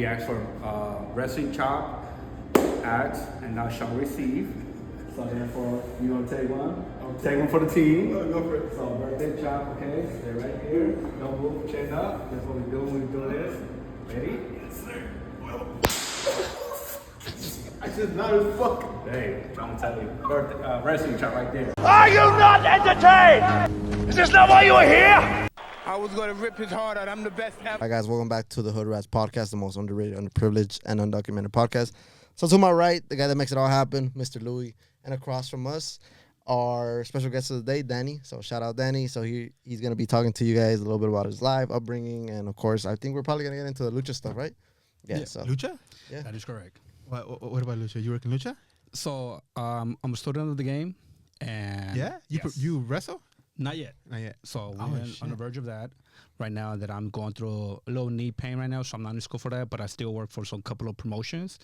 he asked for wrestling chop, act, and thou shalt receive. So therefore, you want to take one? Take one for the team. Go for it. So birthday chop, okay? Stay right here. Don't move, chin up. That's what we do when we do this. Ready? Yes, sir. Well, I just not as fuck. Hey, I'm telling you, birthday, wrestling chop right there. Are you not entertained? Is this not why you are here? I was gonna rip his heart out. I'm the best ever. Hi guys, welcome back to the Hood Rats podcast, the most underrated, underprivileged, and undocumented podcast. So to my right, the guy that makes it all happen, Mr. Louie, and across from us, our special guest of the day, Danny. So shout out Danny. So he's gonna be talking to you guys a little bit about his life, upbringing, and of course, I think we're probably gonna get into the lucha stuff, right? Yeah. So Lucha? yeah, That is correct. What about Lucha? You work in Lucha? So I'm a student of the game, and Yeah? You wrestle? not yet. Not yet. So we're Oh, on shit. the verge of that right now. That I'm going through a little knee pain right now, so I'm not in school for that. But I still work for some couple of promotions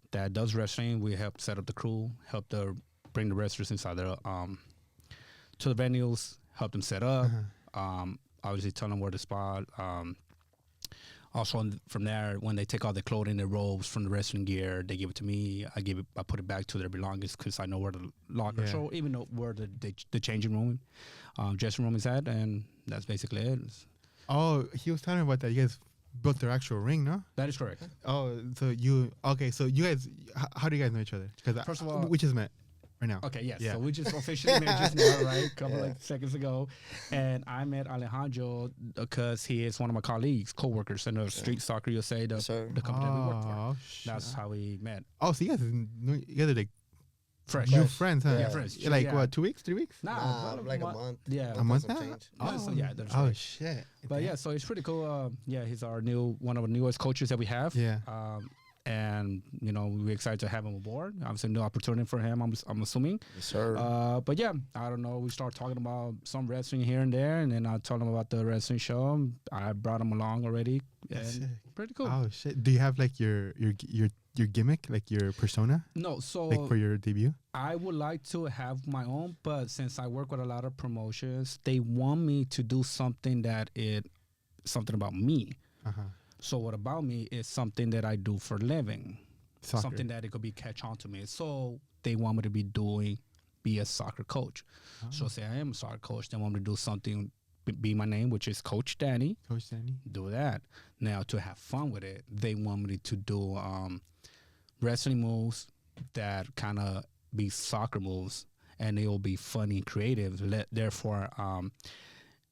that does wrestling. We help set up the crew, help bring the wrestlers inside the to the venues, help them set up. Obviously, tell them where to spot. Also, from there, when they take all their clothing, their robes from the wrestling gear, they give it to me. I put it back to their belongings because I know where the locker, Yeah. so even know where the changing room, dressing room is at, and that's basically it. Oh, he was telling me about that. You guys built their actual ring, no? That is correct. Oh, so you guys, how do you guys know each other? Because First of all- we just met right now. Okay, yes. Yeah. So we just officially met just now, right? A couple like seconds ago. And I met Alejandro because he is one of my colleagues, co-workers in the street soccer USA, the company that we work for. Oh, shit. That's how we met. Oh, so you guys are like Fresh. new friends, huh? Yeah, friends. Like Yeah. what, 2 weeks, 3 weeks? Nah, about like a month. Yeah. A month some now? change. Yeah, so yeah, that's Oh, right. shit. But yeah, so it's pretty cool. He's one of our newest coaches that we have. Yeah. And we're excited to have him aboard. Obviously, a new opportunity for him. I'm assuming. Yes, sir. But yeah, I don't know. We start talking about some wrestling here and there, and then I told him about the wrestling show. I brought him along already, That's and sick. pretty cool. Oh, shit. Do you have like your gimmick, like your persona, No, so like for your debut? I would like to have my own, but since I work with a lot of promotions, they want me to do something something about me. Uh-huh. So what about me is something that I do for a living. Soccer. Something that it could be catch on to me. So they want me to be a soccer coach. Oh. So say I am a soccer coach, they want me to do something, be my name, which is Coach Danny. Coach Danny? Do that. Now to have fun with it, they want me to do wrestling moves that kind of be soccer moves, and they will be funny and creative. Therefore,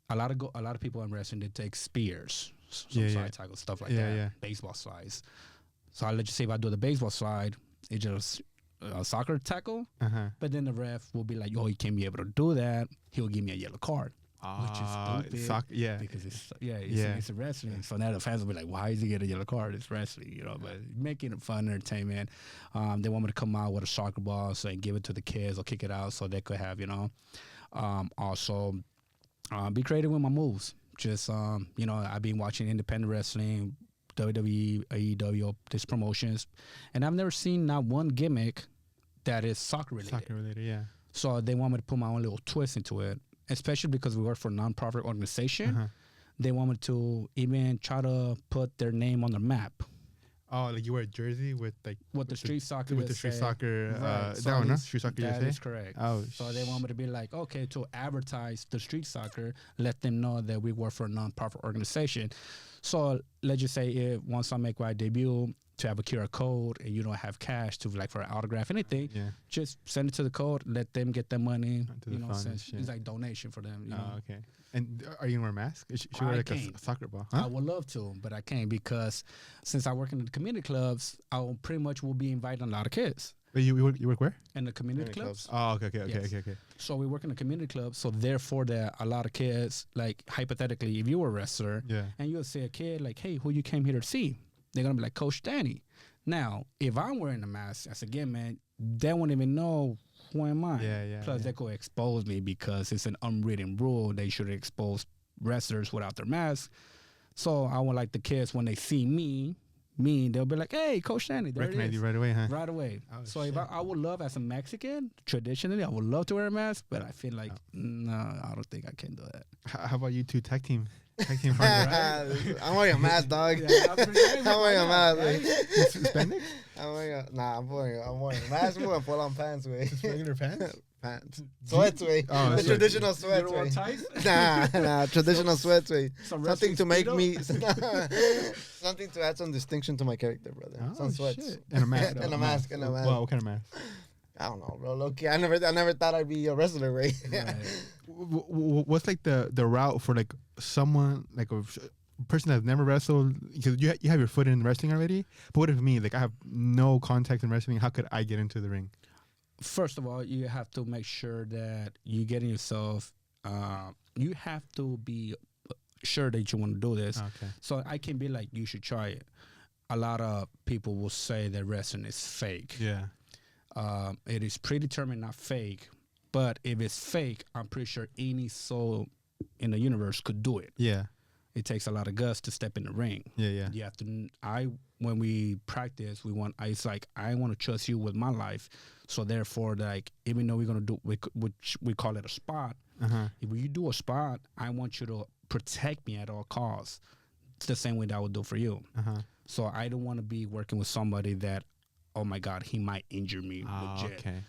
a lot of people in wrestling, they take spears, some side tackle, stuff like that, baseball slides. So I'll let you say if I do the baseball slide, it's just a soccer tackle, but then the ref will be like, "Oh, you can't be able to do that." He'll give me a yellow card, which is stupid. Because it's a wrestling. So now the fans will be like, "Why is he getting a yellow card? It's wrestling, But making it fun, entertainment. They want me to come out with a soccer ball, so and give it to the kids or kick it out, so they could have, also be creative with my moves. Just I've been watching independent wrestling, WWE, AEW, these promotions, and I've never seen not one gimmick that is soccer related. Soccer related, yeah. So they want me to put my own little twist into it, especially because we work for a nonprofit organization. They want me to even try to put their name on the map. Oh, like you wear a jersey with the street soccer with the street soccer right. that one, no? Street soccer That USA? is correct. Oh, so they want me to be like, okay, to advertise the street soccer, let them know that we work for a nonprofit organization. So let's just say once I make my debut, to have a QR code and you don't have cash to for an autograph, anything, just send it to the code, let them get their money. It's like donation for them. Okay. And are you gonna wear a mask? Should you wear like a soccer ball? Huh? I would love to, but I can't because since I work in the community clubs, I will pretty much will be inviting a lot of kids. Wait, you work where? In the community clubs. Oh, okay. So we work in the community club, so therefore that a lot of kids, like hypothetically, if you were a wrestler, and you'll see a kid like, "Hey, who you came here to see?" They're gonna be like, "Coach Danny." Now, if I'm wearing a mask as a gay man, they won't even know who am I. Plus, they could expose me because it's an unwritten rule. They should expose wrestlers without their mask. So I want like the kids when they see me, they'll be like, "Hey, Coach Danny." There Recognize it is. you right away, huh? Right away. Oh, so shit. if I would love as a Mexican, traditionally, I would love to wear a mask, but I feel like, no, I don't think I can do that. How about you two tag team? Tag team partner, right? I'm wearing a mask, dog. I'm wearing a mask. Hispanic? I'm wearing a mask. I'm wearing full-on pants, way. Regular pants? Pants. Sweats, way. Oh, the sweats. traditional sweats, way. Nah, traditional sweats, way. Something to make me, something to add some distinction to my character, brother. Oh, Some sweats. shit. And a mask. And a mask. Well, what kind of mask? I don't know, bro. Low-key, I never thought I'd be a wrestler, way. Right. What's like the route for like someone like a person that's never wrestled? Because you have your foot in wrestling already. But what if me? Like I have no contact in wrestling. How could I get into the ring? First of all, you have to make sure that you getting yourself. You have to be sure that you want to do this. Okay. So I can be like, you should try it. A lot of people will say that wrestling is fake. Yeah. It is predetermined, not fake. But if it's fake, I'm pretty sure any soul in the universe could do it. Yeah. It takes a lot of guts to step in the ring. Yeah. You have to. When we practice, it's like I want to trust you with my life. So therefore, like even though we're gonna do, which we call it a spot. If you do a spot, I want you to protect me at all costs. It's the same way that I would do for you. So I don't want to be working with somebody that, oh my God, he might injure me. Legit. Okay.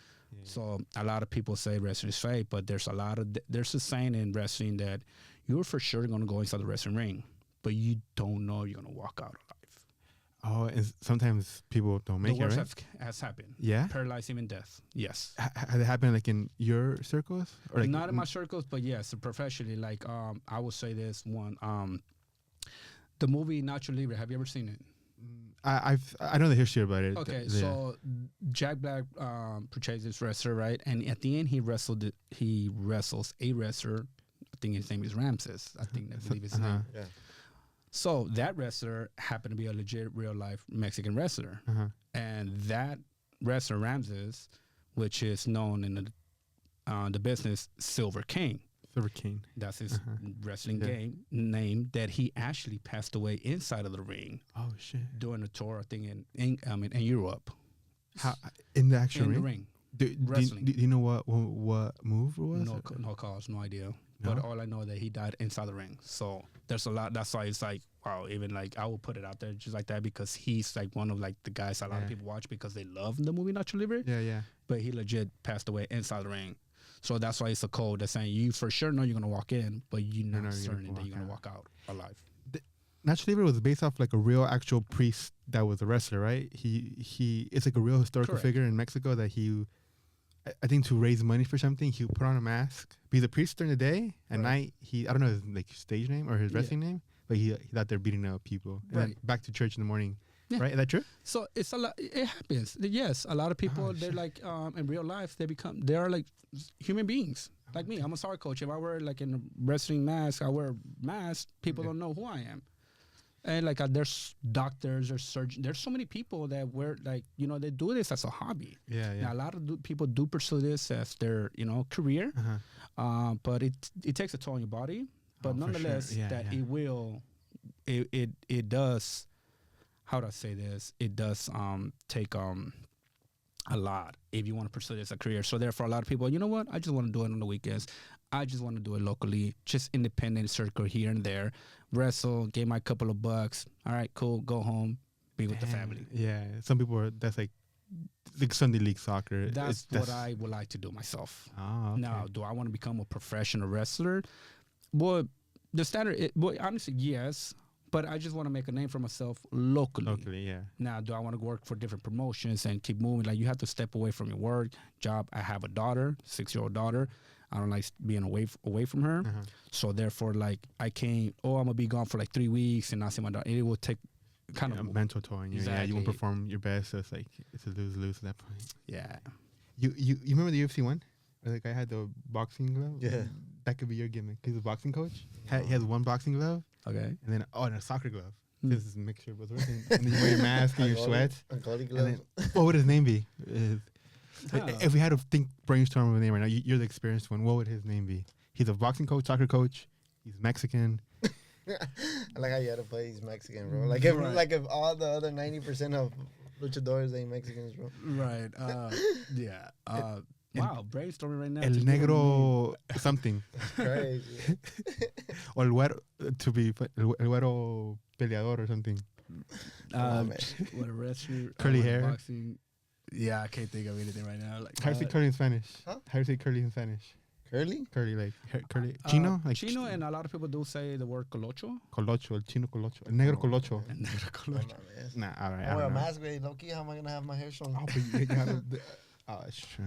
So a lot of people say wrestling is fake, but there's a saying in wrestling that you're for sure going to go inside the wrestling ring, but you don't know you're going to walk out alive. Oh, and sometimes people don't make the it, worst right? has happened. Yeah? Paralyzed, even death. Yes. Has it happened like in your circles? Or like Not in my circles, but yes, professionally. Like I will say this one. The movie Lucha Libre, have you ever seen it? I know the history about it. Okay, Yeah. so Jack Black portrays this wrestler, right? And at the end, he wrestles a wrestler. I think his name is Ramses. I believe his name. Yeah. So that wrestler happened to be a legit, real life Mexican wrestler, and that wrestler Ramses, which is known in the business Silver King. Silver King. That's his wrestling game name. That he actually passed away inside of the ring. Oh shit! Doing a tour, I think in Europe. How in the actual in ring? the ring. Do you know what move it was? No cause, no idea. No? But all I know is that he died inside the ring. So there's a lot. That's why it's like, wow, even like I will put it out there just like that because he's like one of like the guys a lot of people watch because they love the movie Lucha Libre. Yeah. But he legit passed away inside the ring. So that's why it's a code that's saying you for sure know you're gonna walk in, but you're not certain that you're gonna walk out alive. Lucha Libre was based off like a real actual priest that was a wrestler, right? He it's like a real historical figure in Mexico that I think to raise money for something, he would put on a mask. He's a priest during the day. At night, I don't know his like stage name or his wrestling name, but he's out there beating up people. And then back to church in the morning. Yeah. Right? Is that true? So it's a lot. It happens. Yes, a lot of people they're like in real life they are like human beings like me. I'm a soccer coach. If I wear like in a wrestling mask, I wear a mask. People don't know who I am. And like there's doctors or surgeons. There's so many people that wear like they do this as a hobby. Yeah. Now, a lot of people do pursue this as their career, but it takes a toll on your body. But nonetheless, it does. How do I say this? It does take a lot if you want to pursue this as a career. So therefore, a lot of people, you know what? I just want to do it on the weekends. I just want to do it locally, just independent circle here and there. Wrestle, get my couple of bucks. All right, cool. Go home, be with the family. Yeah, some people that's like Sunday league soccer. That's what I would like to do myself. Oh, okay. Now, do I want to become a professional wrestler? Well, the standard, honestly, yes. But I just want to make a name for myself locally. Locally, yeah. Now, do I want to work for different promotions and keep moving? Like, you have to step away from your work, job. I have a daughter, 6-year-old daughter. I don't like being away from her. So, therefore, like, I can't, I'm going to be gone for like 3 weeks and not see my daughter. It will take kind of a mental toll on you. Exactly. Yeah, you won't perform your best. So, it's like, it's a lose-lose at that point. Yeah. You remember the UFC one? Where the guy had the boxing glove? Yeah. That could be your gimmick. He's a boxing coach. He has one boxing glove. Okay. And then, and a soccer glove. This is a mixture of both. And then you wear your mask and your sweats. And then, what would his name be? If we had to brainstorm of a name right now, you're the experienced one. What would his name be? He's a boxing coach, soccer coach. He's Mexican. I like how you had to play he's Mexican, bro. Like if all the other 90% of luchadores ain't Mexicans, bro. Right. Yeah. Wow, brainstorming right now. El to give him a name. negro something. Crazy. Or el güero, to be el güero peleador or something. on, man. What a wrestler. Curly what a hair. Boxing. Yeah, I can't think of anything right now. Like How do you say curly in Spanish? Huh? How do you say curly in Spanish? Curly? Curly, like curly. Chino? Like Chino, and a lot of people do say the word colocho. Colocho, el chino colocho. El negro colocho. And negro No, colocho. man. Nah, all right. I wear I a don't know. mask, way low key. How am I gonna have my hair shown? Oh, but you have oh, that's true.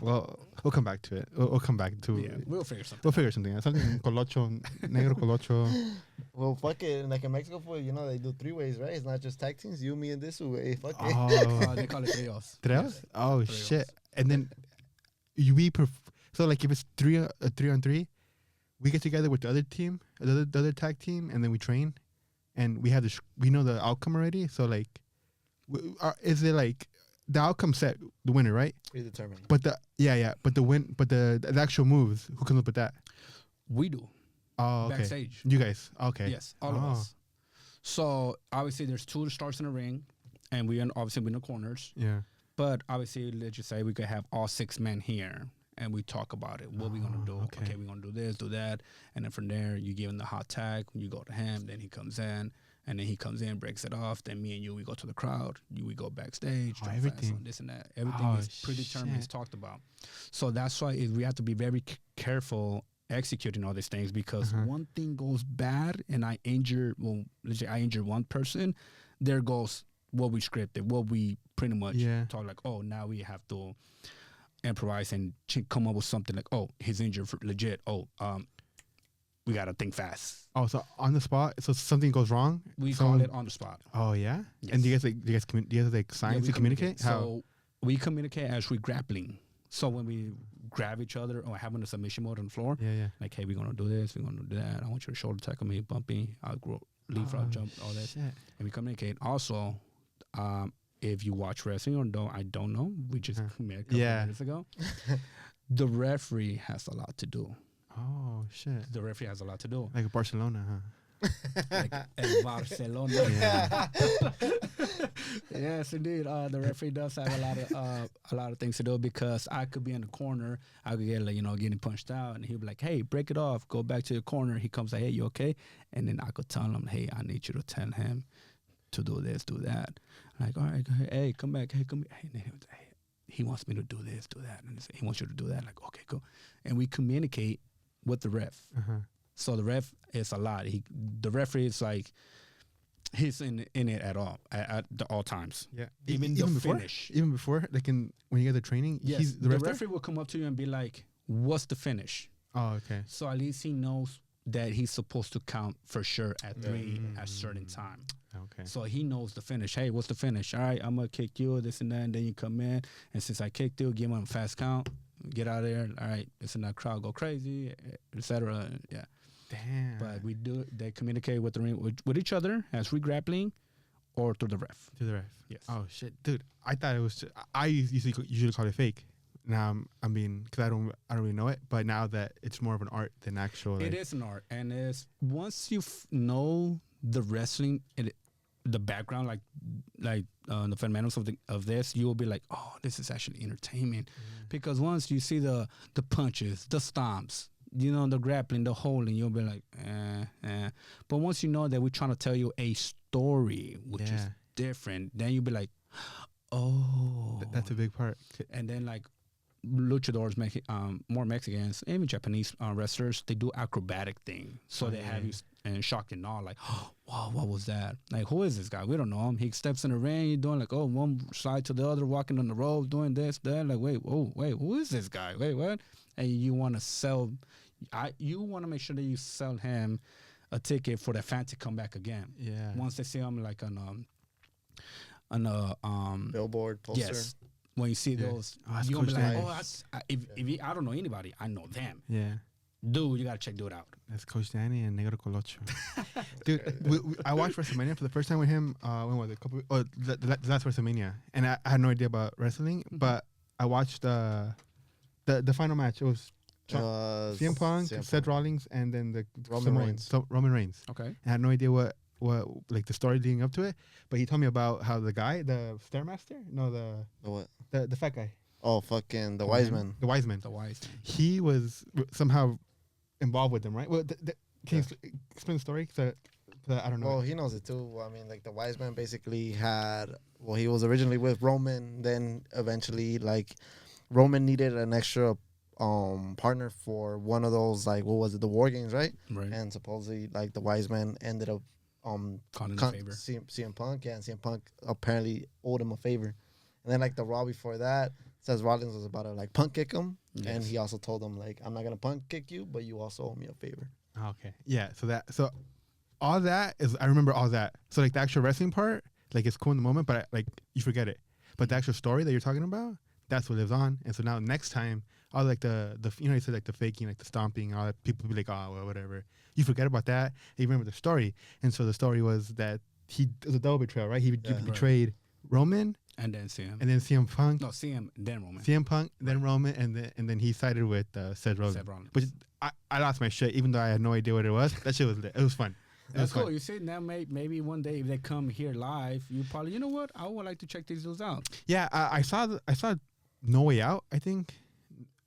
Well, we'll come back to it. We'll come back to Yeah, we'll figure something. We'll figure something out. Something colocho, negro colocho. Well, fuck it. Like in Mexico, for you know, they do 3 ways, right? It's not just tag teams. You, me, and this way. Fuck it. Oh, They call it trios. tres? Oh, Trios. shit. And then so like if it's 3-on-3, we get together with the other team, the other tag team, and then we train, and we have we know the outcome already. So like, is it like the outcome set, the winner, right? Predetermined. But the the actual moves, who comes up with that? We do. Oh, okay. Backstage. You guys, okay. Yes, all of us. So obviously, there's 2 stars in the ring, and we obviously in the corners. Yeah. But obviously, let's just say we could have all 6 men here, and we talk about it. What we gonna do? okay. We're gonna do this, do that, and then from there, you give him the hot tag. You go to him, then he comes in, and then he comes in, breaks it off. Then me and you, we go to the crowd. We go backstage. Oh, jump everything. fast on this and that. Everything Oh, is predetermined. It's shit. talked about. So that's why we have to be very careful executing all these things, because one thing goes bad and I injure one person, there goes what we scripted, what we pretty much talk like, oh, now we have to improvise and come up with something like, oh, he's injured for legit. Oh, we got to think fast. Oh, so on the spot, so something goes wrong. We call it on the spot. Oh yeah. Yes. And do you guys like signs to communicate? How? So we communicate as we grappling. So when we grab each other or having a submission mode on the floor, Yeah. like, hey, we're gonna do this, we're gonna do that. I want you to shoulder tackle me, bump me, I'll leapfrog jump, all that. Shit. And we communicate. Also, if you watch wrestling or don't, I don't know. We just met a couple minutes ago. The referee has a lot to do. Oh shit. The referee has a lot to do. Like Barcelona, huh? Like El Barcelona. Yeah. Yes, indeed. The referee does have a lot of things to do, because I could be in the corner, I could get getting punched out, and he'll be like, "Hey, break it off, go back to your corner." He comes like, "Hey, you okay?" And then I could tell him, "Hey, I need you to tell him to do this, do that." I'm like, all right, go ahead. Hey, come back. Hey, come back. Hey, and then he was like, hey, he wants me to do this, do that, and he wants you to do that. Like, okay, cool. And we communicate with the ref. So the ref is a lot. The referee is like, he's in it at all times. Yeah. Even before finish. Even before, like when you get the training, Yes, he's the ref there? referee will come up to you and be like, "What's the finish?" Oh, okay. So at least he knows that he's supposed to count for sure at 3 at a certain time. Okay. So he knows the finish. Hey, what's the finish? All right, I'm gonna kick you, this and that, and then you come in, and since I kicked you, give him a fast count, get out of there. All right, this and that, crowd go crazy, etc. Yeah. Damn. But they communicate with the ring with each other as we grappling, or through the ref. To the ref. Yes. Oh shit, dude! I thought it was. I usually call it fake. Now because I don't really know it. But now that it's more of an art than actual. It is an art, and it's once you know the wrestling, the background, like the fundamentals of this, you will be like, oh, this is actually entertainment, because once you see the punches, the stomps, the grappling, the holding, you'll be like, But once you know that we're trying to tell you a story, which is different, then you'll be like, oh, that's a big part. And then like luchadors, more Mexicans, even Japanese wrestlers, they do acrobatic thing. So they have you in shock and awe, like, oh, wow, what was that? Like, who is this guy? We don't know him. He steps in the ring, you're doing like, oh, one side to the other, walking on the road, doing this, that. Like, wait, who is this guy? Wait, what? And you want to you want to make sure that you sell him a ticket for the fan to come back again. Yeah. Once they see him like on a billboard poster. Yes. When you see those, that's you're gonna be Coach like, if I don't know anybody, I know them. Yeah. Dude, you gotta check dude out. That's Coach Danny and Negro Colocho. Dude, I watched WrestleMania for the first time with him. When was it? The last WrestleMania, and I had no idea about wrestling, but I watched the final match. It was CM Punk, Seth Rollins, and then the Roman Reigns. Roman Reigns. Okay. I had no idea what like the story leading up to it, but he told me about how the guy, the Stairmaster, no, The what? the fat guy. Oh, fucking the wise man. The wise man. The wise man. He was somehow involved with them, right? Well, can you explain the story? 'Cause I don't know. Well, he knows it too. I mean, like the wise man basically had. Well, he was originally with Roman. Then eventually, like Roman needed an extra partner for one of those, like, what was it, the War Games, right? Right. And supposedly, like, the wise man ended up Calling in favor. CM Punk, yeah, and CM Punk apparently owed him a favor. And then, like, the Raw before that says Rollins was about to, like, punk kick him, and he also told him, like, I'm not gonna punk kick you, but you also owe me a favor. Okay. Yeah. So all that is, I remember all that. So like the actual wrestling part, like it's cool in the moment, but like you forget it. But the actual story that you're talking about, that's what lives on. And so now next time, all like the you know, you said like the faking, like the stomping, all that, people be like, oh, well, whatever. You forget about that. And you remember the story. And so the story was that it was a double betrayal, right? He betrayed Roman And then CM. and then CM Punk. No, CM, then Roman. CM Punk, then Roman, and then he sided with Seth Rollins. Seth Rollins. Which I lost my shit, even though I had no idea what it was. That shit was lit. It was fun. That's cool. You see, now maybe one day if they come here live, you probably, you know what? I would like to check these dudes out. Yeah, I saw No Way Out. I think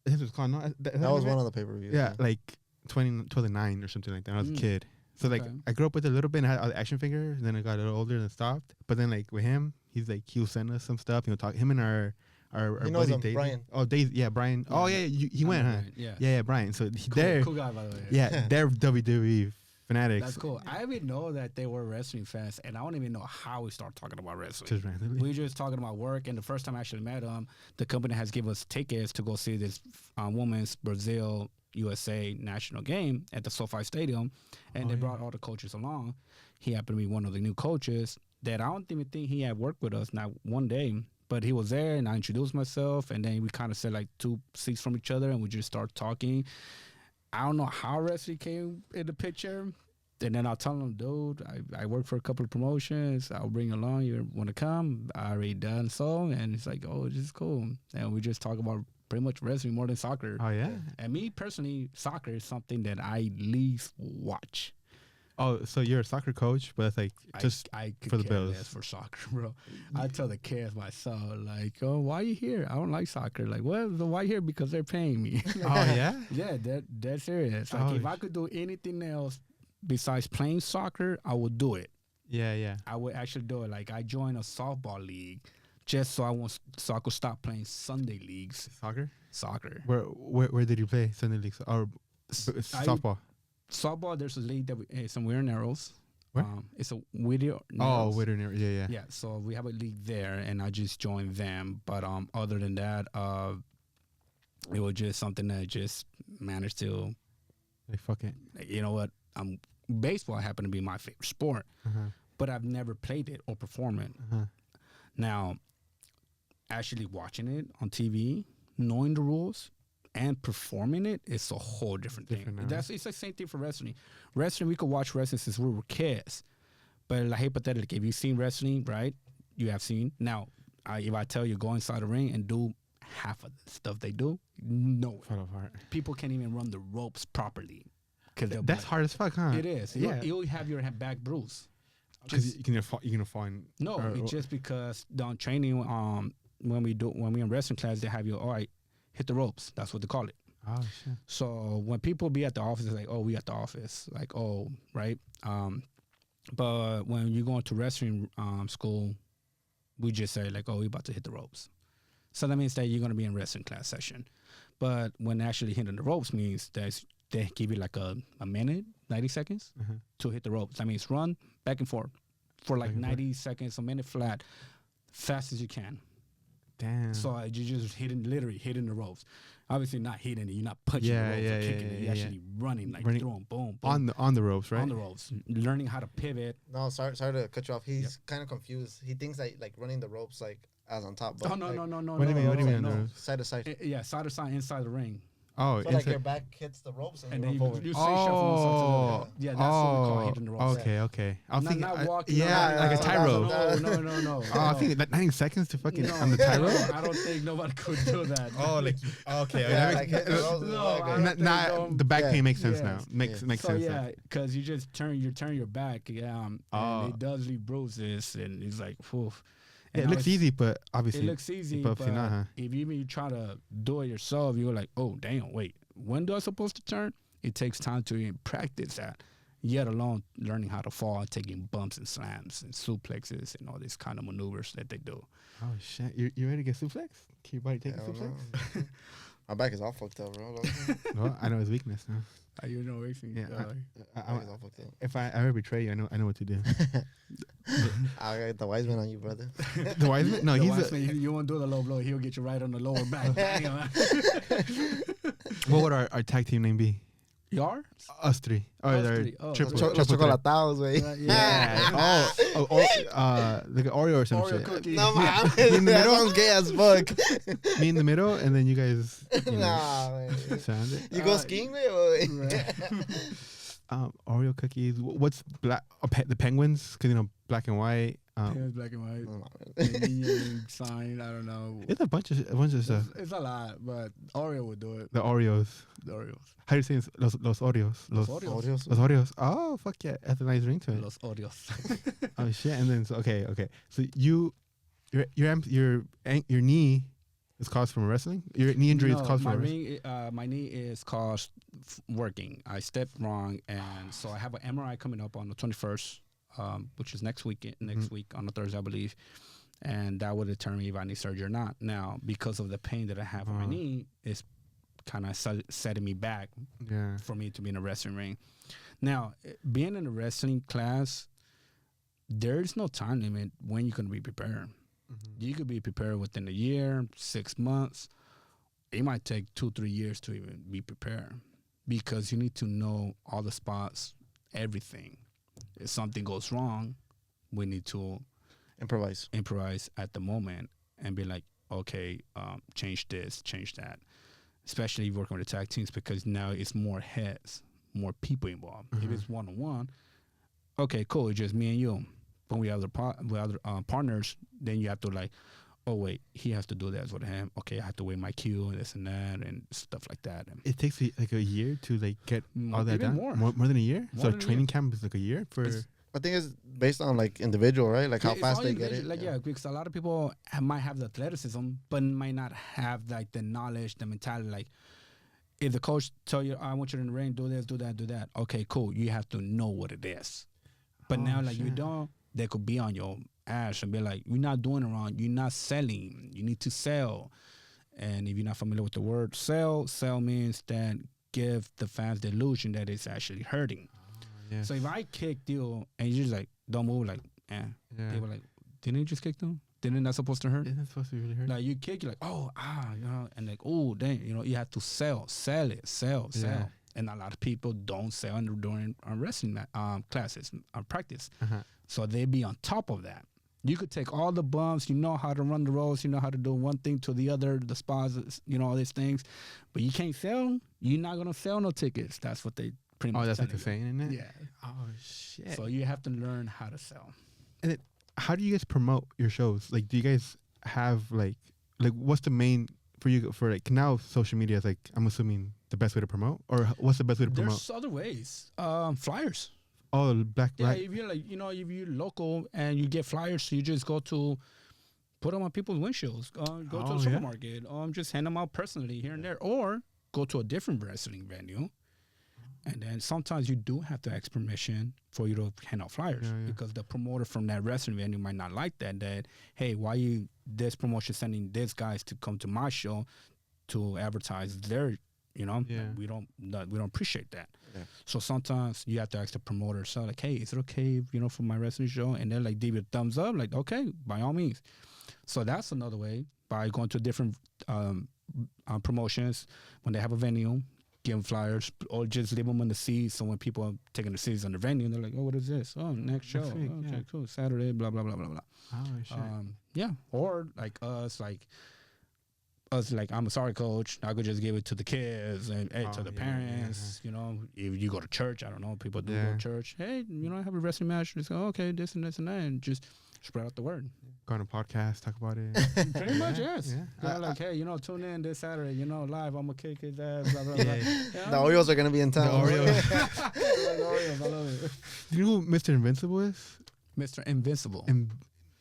it was called. That was one of the pay-per-views. Yeah, like 2009 or something like that. When I was a kid. So like I grew up with it a little bit and had all the action figures. And then I got a little older and stopped. But then like with him, he'll send us some stuff. He'll talk. Him and our he knows buddy him, Dave. Brian. Oh, Dave. Yeah, Brian. Oh yeah, he went, huh? Brian, Yeah, Brian. So they're Cool guy, by the way. yeah, they're WWE fanatics. That's cool. I even know that they were wrestling fans, and I don't even know how we start talking about wrestling. Just randomly. We just talking about work, and the first time I actually met them, the company has given us tickets to go see this women's Brazil USA national game at the SoFi Stadium, and they brought all the coaches along. He happened to be one of the new coaches that I don't even think he had worked with us not one day, but he was there, and I introduced myself, and then we kind of sat like 2 seats from each other, and we just started talking. I don't know how wrestling came in the picture. And then I'll tell him, dude, I work for a couple of promotions. I'll bring you along. You want to come? I already done so. And he's like, oh, this is cool. And we just talk about pretty much wrestling more than soccer. Oh, yeah? And me, personally, soccer is something that I least watch. Oh, so you're a soccer coach, but it's like just I could for the care Bills. less for soccer, bro. I tell the kids myself, like, oh, why you here? I don't like soccer. Like, well, why you here? Because they're paying me. Oh, yeah? Yeah, that's serious. Like, if I could do anything else besides playing soccer, I would do it. Yeah. I would actually do it. Like, I joined a softball league just so I could stop playing Sunday leagues. Soccer. Where did you play Sunday league or softball? Softball, there's a league that it's in Whittier Narrows. Where? It's a Whittier Oh, Narrows. Whittier Narrows. Yeah. Yeah, so we have a league there, and I just joined them. But other than that, it was just something that I just managed to. Like, fuck it. You know what? Baseball happened to be my favorite sport, but I've never played it or performed it. Now, actually watching it on TV, knowing the rules, and performing it is a whole different thing. It's the same thing for wrestling. Wrestling, we could watch wrestling since we were kids. But like, hypothetically, if you've seen wrestling, right, you have seen. Now, if I tell you go inside the ring and do half of the stuff they do, no. People can't even run the ropes properly. That's hard as fuck, huh? It is. Yeah. You'll have your back bruise. Because you're gonna fall in. No, it's just because on training, when we in wrestling class, they have you, all right, hit the ropes. That's what they call it. Oh, shit. So when people be at the office, it's like, oh, we at the office. Like, oh, right? But when you go into wrestling school, we just say, like, oh, we about to hit the ropes. So that means that you're going to be in wrestling class session. But when actually hitting the ropes means that they give you like a minute, 90 seconds to hit the ropes. That means run back and forth for like 90 seconds, a minute flat, fast as you can. Damn. So you're just literally hitting the ropes. Obviously not hitting it. You're not punching the ropes or kicking it. You're actually running, like throwing, boom, boom. On the ropes, right? On the ropes. Learning how to pivot. No, sorry to cut you off. He's kind of confused. He thinks that like running the ropes like as on top. But No. What do you mean? No. Side to side. Yeah, side to side inside the ring. Oh, so like your back hits the ropes and then you roll forward. you say shuffle from one side to the other. Yeah, that's what we call hitting the ropes. Okay. I was thinking, not walking. like a tightrope. No. Oh, I think like 90 seconds to fucking on the tightrope. I don't think nobody could do that. Oh, like okay. Yeah, like hit the ropes. The back pain makes sense now. Makes so sense. Yeah, because you just turn your back. And it does leave bruises, and it's like, whew. Yeah, it looks easy, but obviously it looks easy. but But not, huh? if you try to do it yourself, you're like, oh damn, wait, when do I supposed to turn? It takes time to even practice that. Yet alone learning how to fall, taking bumps and slams and suplexes and all these kind of maneuvers that they do. Oh shit! You ready to get suplex? Can your body take a Hell suplex? no. My back is all fucked up, bro. Well, I know his weakness now. You know, racing. Yeah, My back is all fucked up. If I ever betray you, I know what to do. I got the wise man on you, brother. The wise man? No, you won't do the low blow. He'll get you right on the lower back. Damn. What would our tag team name be? You are? Us three. Oh, Us they're three. Oh, triple. Los triple threat. chocolatados, güey. Yeah. Like an Oreo or some Oreo shit. cookie. No, man. In the That middle? sounds gay as fuck. Me in the middle, and then you guys. Nah, man. Sound it. You go skiing, güey? Oreo cookies. What's black? The penguins, because black and white. It's black and white. No, The yin sign. I don't know. It's a bunch of stuff. It's a lot, but Oreo would do it. The Oreos. The Oreos. How do you say it? Los Oreos. Los man. Oreos. Oreos. Los Oreos. Oh fuck yeah, that's a nice ring to it. Los Oreos. Oh shit! And then okay. So your knee is caused from wrestling. Your knee injury is caused from wrestling. My knee is caused working. I stepped wrong, and so I have an MRI coming up on the 21st, which is next week on the Thursday, I believe, and that will determine if I need surgery or not. Now, because of the pain that I have on my knee, it's kind of setting me back for me to be in a wrestling ring. Now, being in a wrestling class, there's no time limit when you're going to be prepared. You could be prepared within a year, 6 months. It might take 2-3 years to even be prepared because you need to know all the spots, everything. If something goes wrong, we need to improvise at the moment and be like, okay, change this, change that. Especially working with the tag teams because now it's more heads, more people involved. If it's one-on-one, okay, cool, it's just me and you. When we have other partners, then you have to like, oh wait, he has to do that with him. Okay, I have to wait my cue and this and that and stuff like that. And it takes like a year to like get all that even done. more. More than a year. More So than a training camp is like a year for. I think it's based on like individual, right? Like how it's fast all they get it. individual. Like because a lot of people might have the athleticism, but might not have like the knowledge, the mentality. Like if the coach tell you, I want you in the ring, do this, do that, do that. Okay, cool. You have to know what it is. But now, like you don't. They could be on your ass and be like, you're not doing it wrong. You're not selling. You need to sell. And if you're not familiar with the word sell means that give the fans the illusion that it's actually hurting. So if I kicked you and you just like, don't move, like, they were like, didn't you just kick them? Didn't that supposed to hurt? Isn't that supposed to really hurt? Like you kick, you're like, oh, and like, oh, dang, you have to sell it. And a lot of people don't sell during wrestling classes, practice. So they be on top of that. You could take all the bumps, you know how to run the ropes, you know how to do one thing to the other, the spots, all these things. But you can't sell. You're not going to sell no tickets. That's what they pretty much that's like the you. saying, isn't it? Yeah. Oh, shit. So you have to learn how to sell. And then, how do you guys promote your shows? Like, do you guys have, like what's the main, for you, for, like, now social media is, like, I'm assuming the best way to promote? Or what's the best way to promote? There's other ways. Flyers. Oh, black. Yeah, if you're like, if you're local and you get flyers, so you just go to put them on people's windshields. Go to a supermarket. Just hand them out personally here and there, or go to a different wrestling venue. And then sometimes you do have to ask permission for you to hand out flyers because the promoter from that wrestling venue might not like that. That hey, why you this promotion sending these guys to come to my show to advertise their. We don't appreciate that. Yeah. So sometimes you have to ask the promoter, so like, hey, is it okay, for my wrestling show? And they're like, give you a thumbs up, like, okay, by all means. So that's another way by going to different promotions when they have a venue, give them flyers, or just leave them on the seats. So when people are taking the seats on the venue, they're like, oh, what is this? Oh, next show. Okay, cool. Saturday, blah, blah, blah, blah, blah. Oh, shit. Or like us, like I'm a sorry coach, I could just give it to the kids and to the parents. If you go to church, I don't know, people do go to church. Hey, I have a wrestling match. Just go, okay, this and this and that, and just spread out the word. Go on a podcast, talk about it. Pretty much, yes. Yeah. Like, hey, tune in this Saturday, live. I'm gonna kick his ass. Blah blah blah. The Oreos are gonna be in town. The Oreos. Oreos, I love it. Do you know who Mr. Invincible is? Mr. Invincible.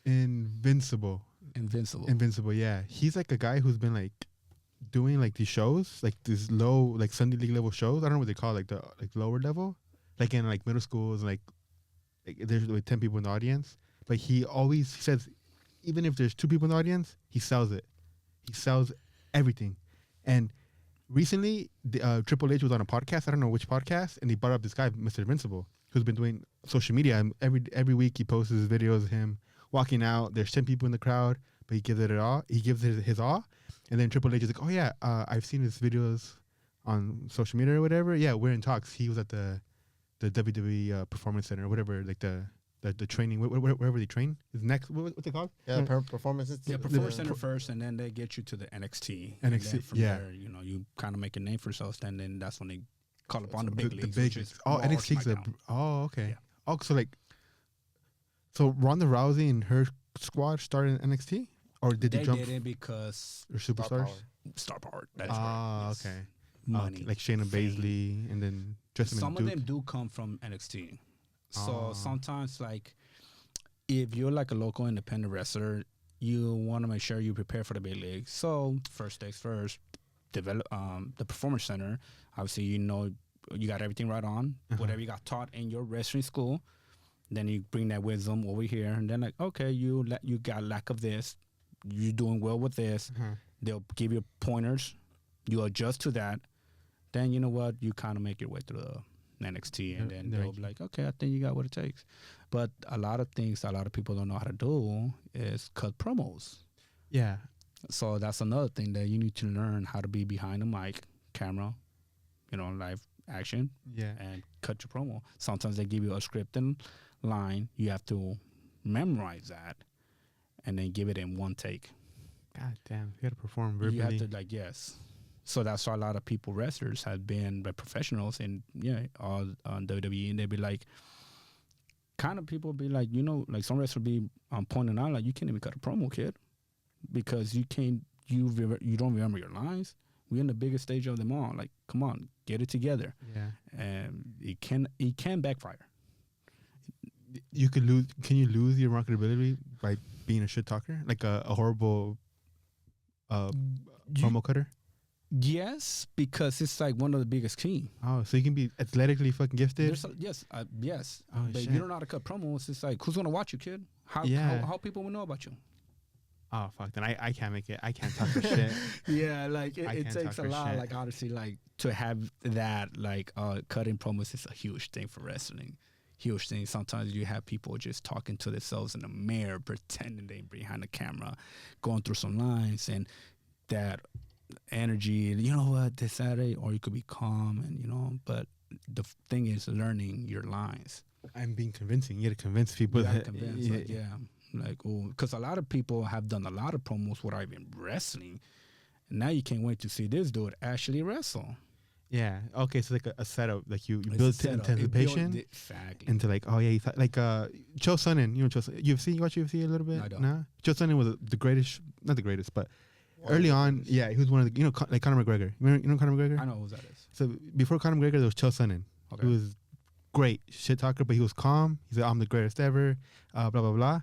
Invincible. Invincible, yeah. He's like a guy who's been like doing like these shows, like these low, like Sunday League level shows. I don't know what they call it, like the like lower level, like in like middle schools, like there's like 10 people in the audience. But he says, even if there's 2 people in the audience, he sells it. He sells everything. And recently, Triple H was on a podcast. I don't know which podcast, and he brought up this guy, Mr. Invincible, who's been doing social media. And every week he posts his videos of him walking out. There's 10 people in the crowd, but he gives it all. He gives it his all. And then Triple H is like, oh yeah, I've seen his videos on social media or whatever. Yeah, we're in talks. He was at the WWE Performance Center or whatever, like the training, wherever they train. Is next, what's it called? Yeah, Performance. Yeah, Performance Center first, and then they get you to the NXT. NXT, and then from there, you know, you kind of make a name for yourself, and then that's when they call upon the big leagues. The big leagues. Oh, NXT's okay. Yeah. Oh, so Ronda Rousey and her squad started in NXT, or did they jump? Did it because Or superstars? Star Power. That is right. Okay. Money, like Shayna Baszler, and then some of them do come from NXT. So sometimes, like, if you're like a local independent wrestler, you want to make sure you prepare for the big league. So first things first, develop the Performance Center. Obviously, you know, you got everything right on. Whatever you got taught in your wrestling school, then you bring that wisdom over here, and then like, okay, you got lack of this, you're doing well with this. They'll give you pointers. You adjust to that. Then you know what, you kind of make your way through the NXT, and then they'll be like, okay, I think you got what it takes. But a lot of things a lot of people don't know how to do is cut promos. Yeah. So that's another thing that you need to learn how to be behind the mic, camera, you know, live action, and cut your promo. Sometimes they give you a scripted line. You have to memorize that and then give it in one take. God damn, you got to perform verbally. You have to, like, yes. So that's why a lot of people, wrestlers, have been professionals in all on WWE, and they'd be like, kind of people be like, you know, like some wrestlers be pointing out like, you can't even cut a promo, kid, because you don't remember your lines. We're in the biggest stage of them all. Like, come on, get it together. Yeah, and it can backfire. You could lose. Can you lose your marketability by being a shit talker, like a horrible promo cutter? Yes, because it's like one of the biggest key. Oh, so you can be athletically fucking gifted? Yes. Oh, but shit. you don't know how to cut promos. It's like, who's going to watch you, kid? How people will know about you? Oh, fuck. Then I can't make it. I can't talk for shit. Yeah, like it takes a lot. Shit. Like, honestly, like to have that, like cutting promos is a huge thing for wrestling. Huge thing. Sometimes you have people just talking to themselves in the mirror, pretending they're behind the camera, going through some lines, and that energy, you know what, this Saturday, or you could be calm, and you know, but the thing is learning your lines. I'm being convincing. You got to convince people. Like, oh, because a lot of people have done a lot of promos without even wrestling, and now you can't wait to see this dude actually wrestle. Yeah. Okay. So like a setup, like you build anticipation into like, oh yeah, you thought, like Chael Sonnen. You know Chael Sonnen. UFC. You watch UFC a little bit? I don't. Nah. Chael Sonnen was the greatest, not the greatest, but early on, yeah, he was one of the, you know, like Conor McGregor. You know Conor McGregor? I know who that is. So before Conor McGregor, there was Chael Sonnen. Okay. He was great shit talker, but he was calm. He said, I'm the greatest ever, blah, blah, blah.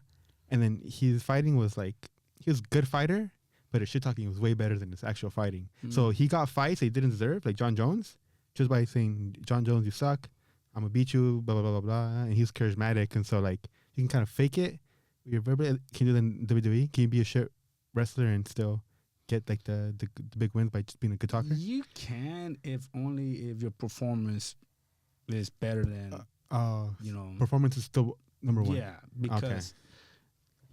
And then his fighting was like, he was a good fighter, but his shit talking was way better than his actual fighting. So he got fights that he didn't deserve, like John Jones, just by saying, John Jones, you suck. I'm going to beat you, blah, blah, blah, blah, blah. And he was charismatic. And so, like, you can kind of fake it. You're verbally, can you do that in WWE? Can you be a shit wrestler and still get like the big wins by just being a good talker? You can, if your performance is better than you know, performance is still number one. Yeah, because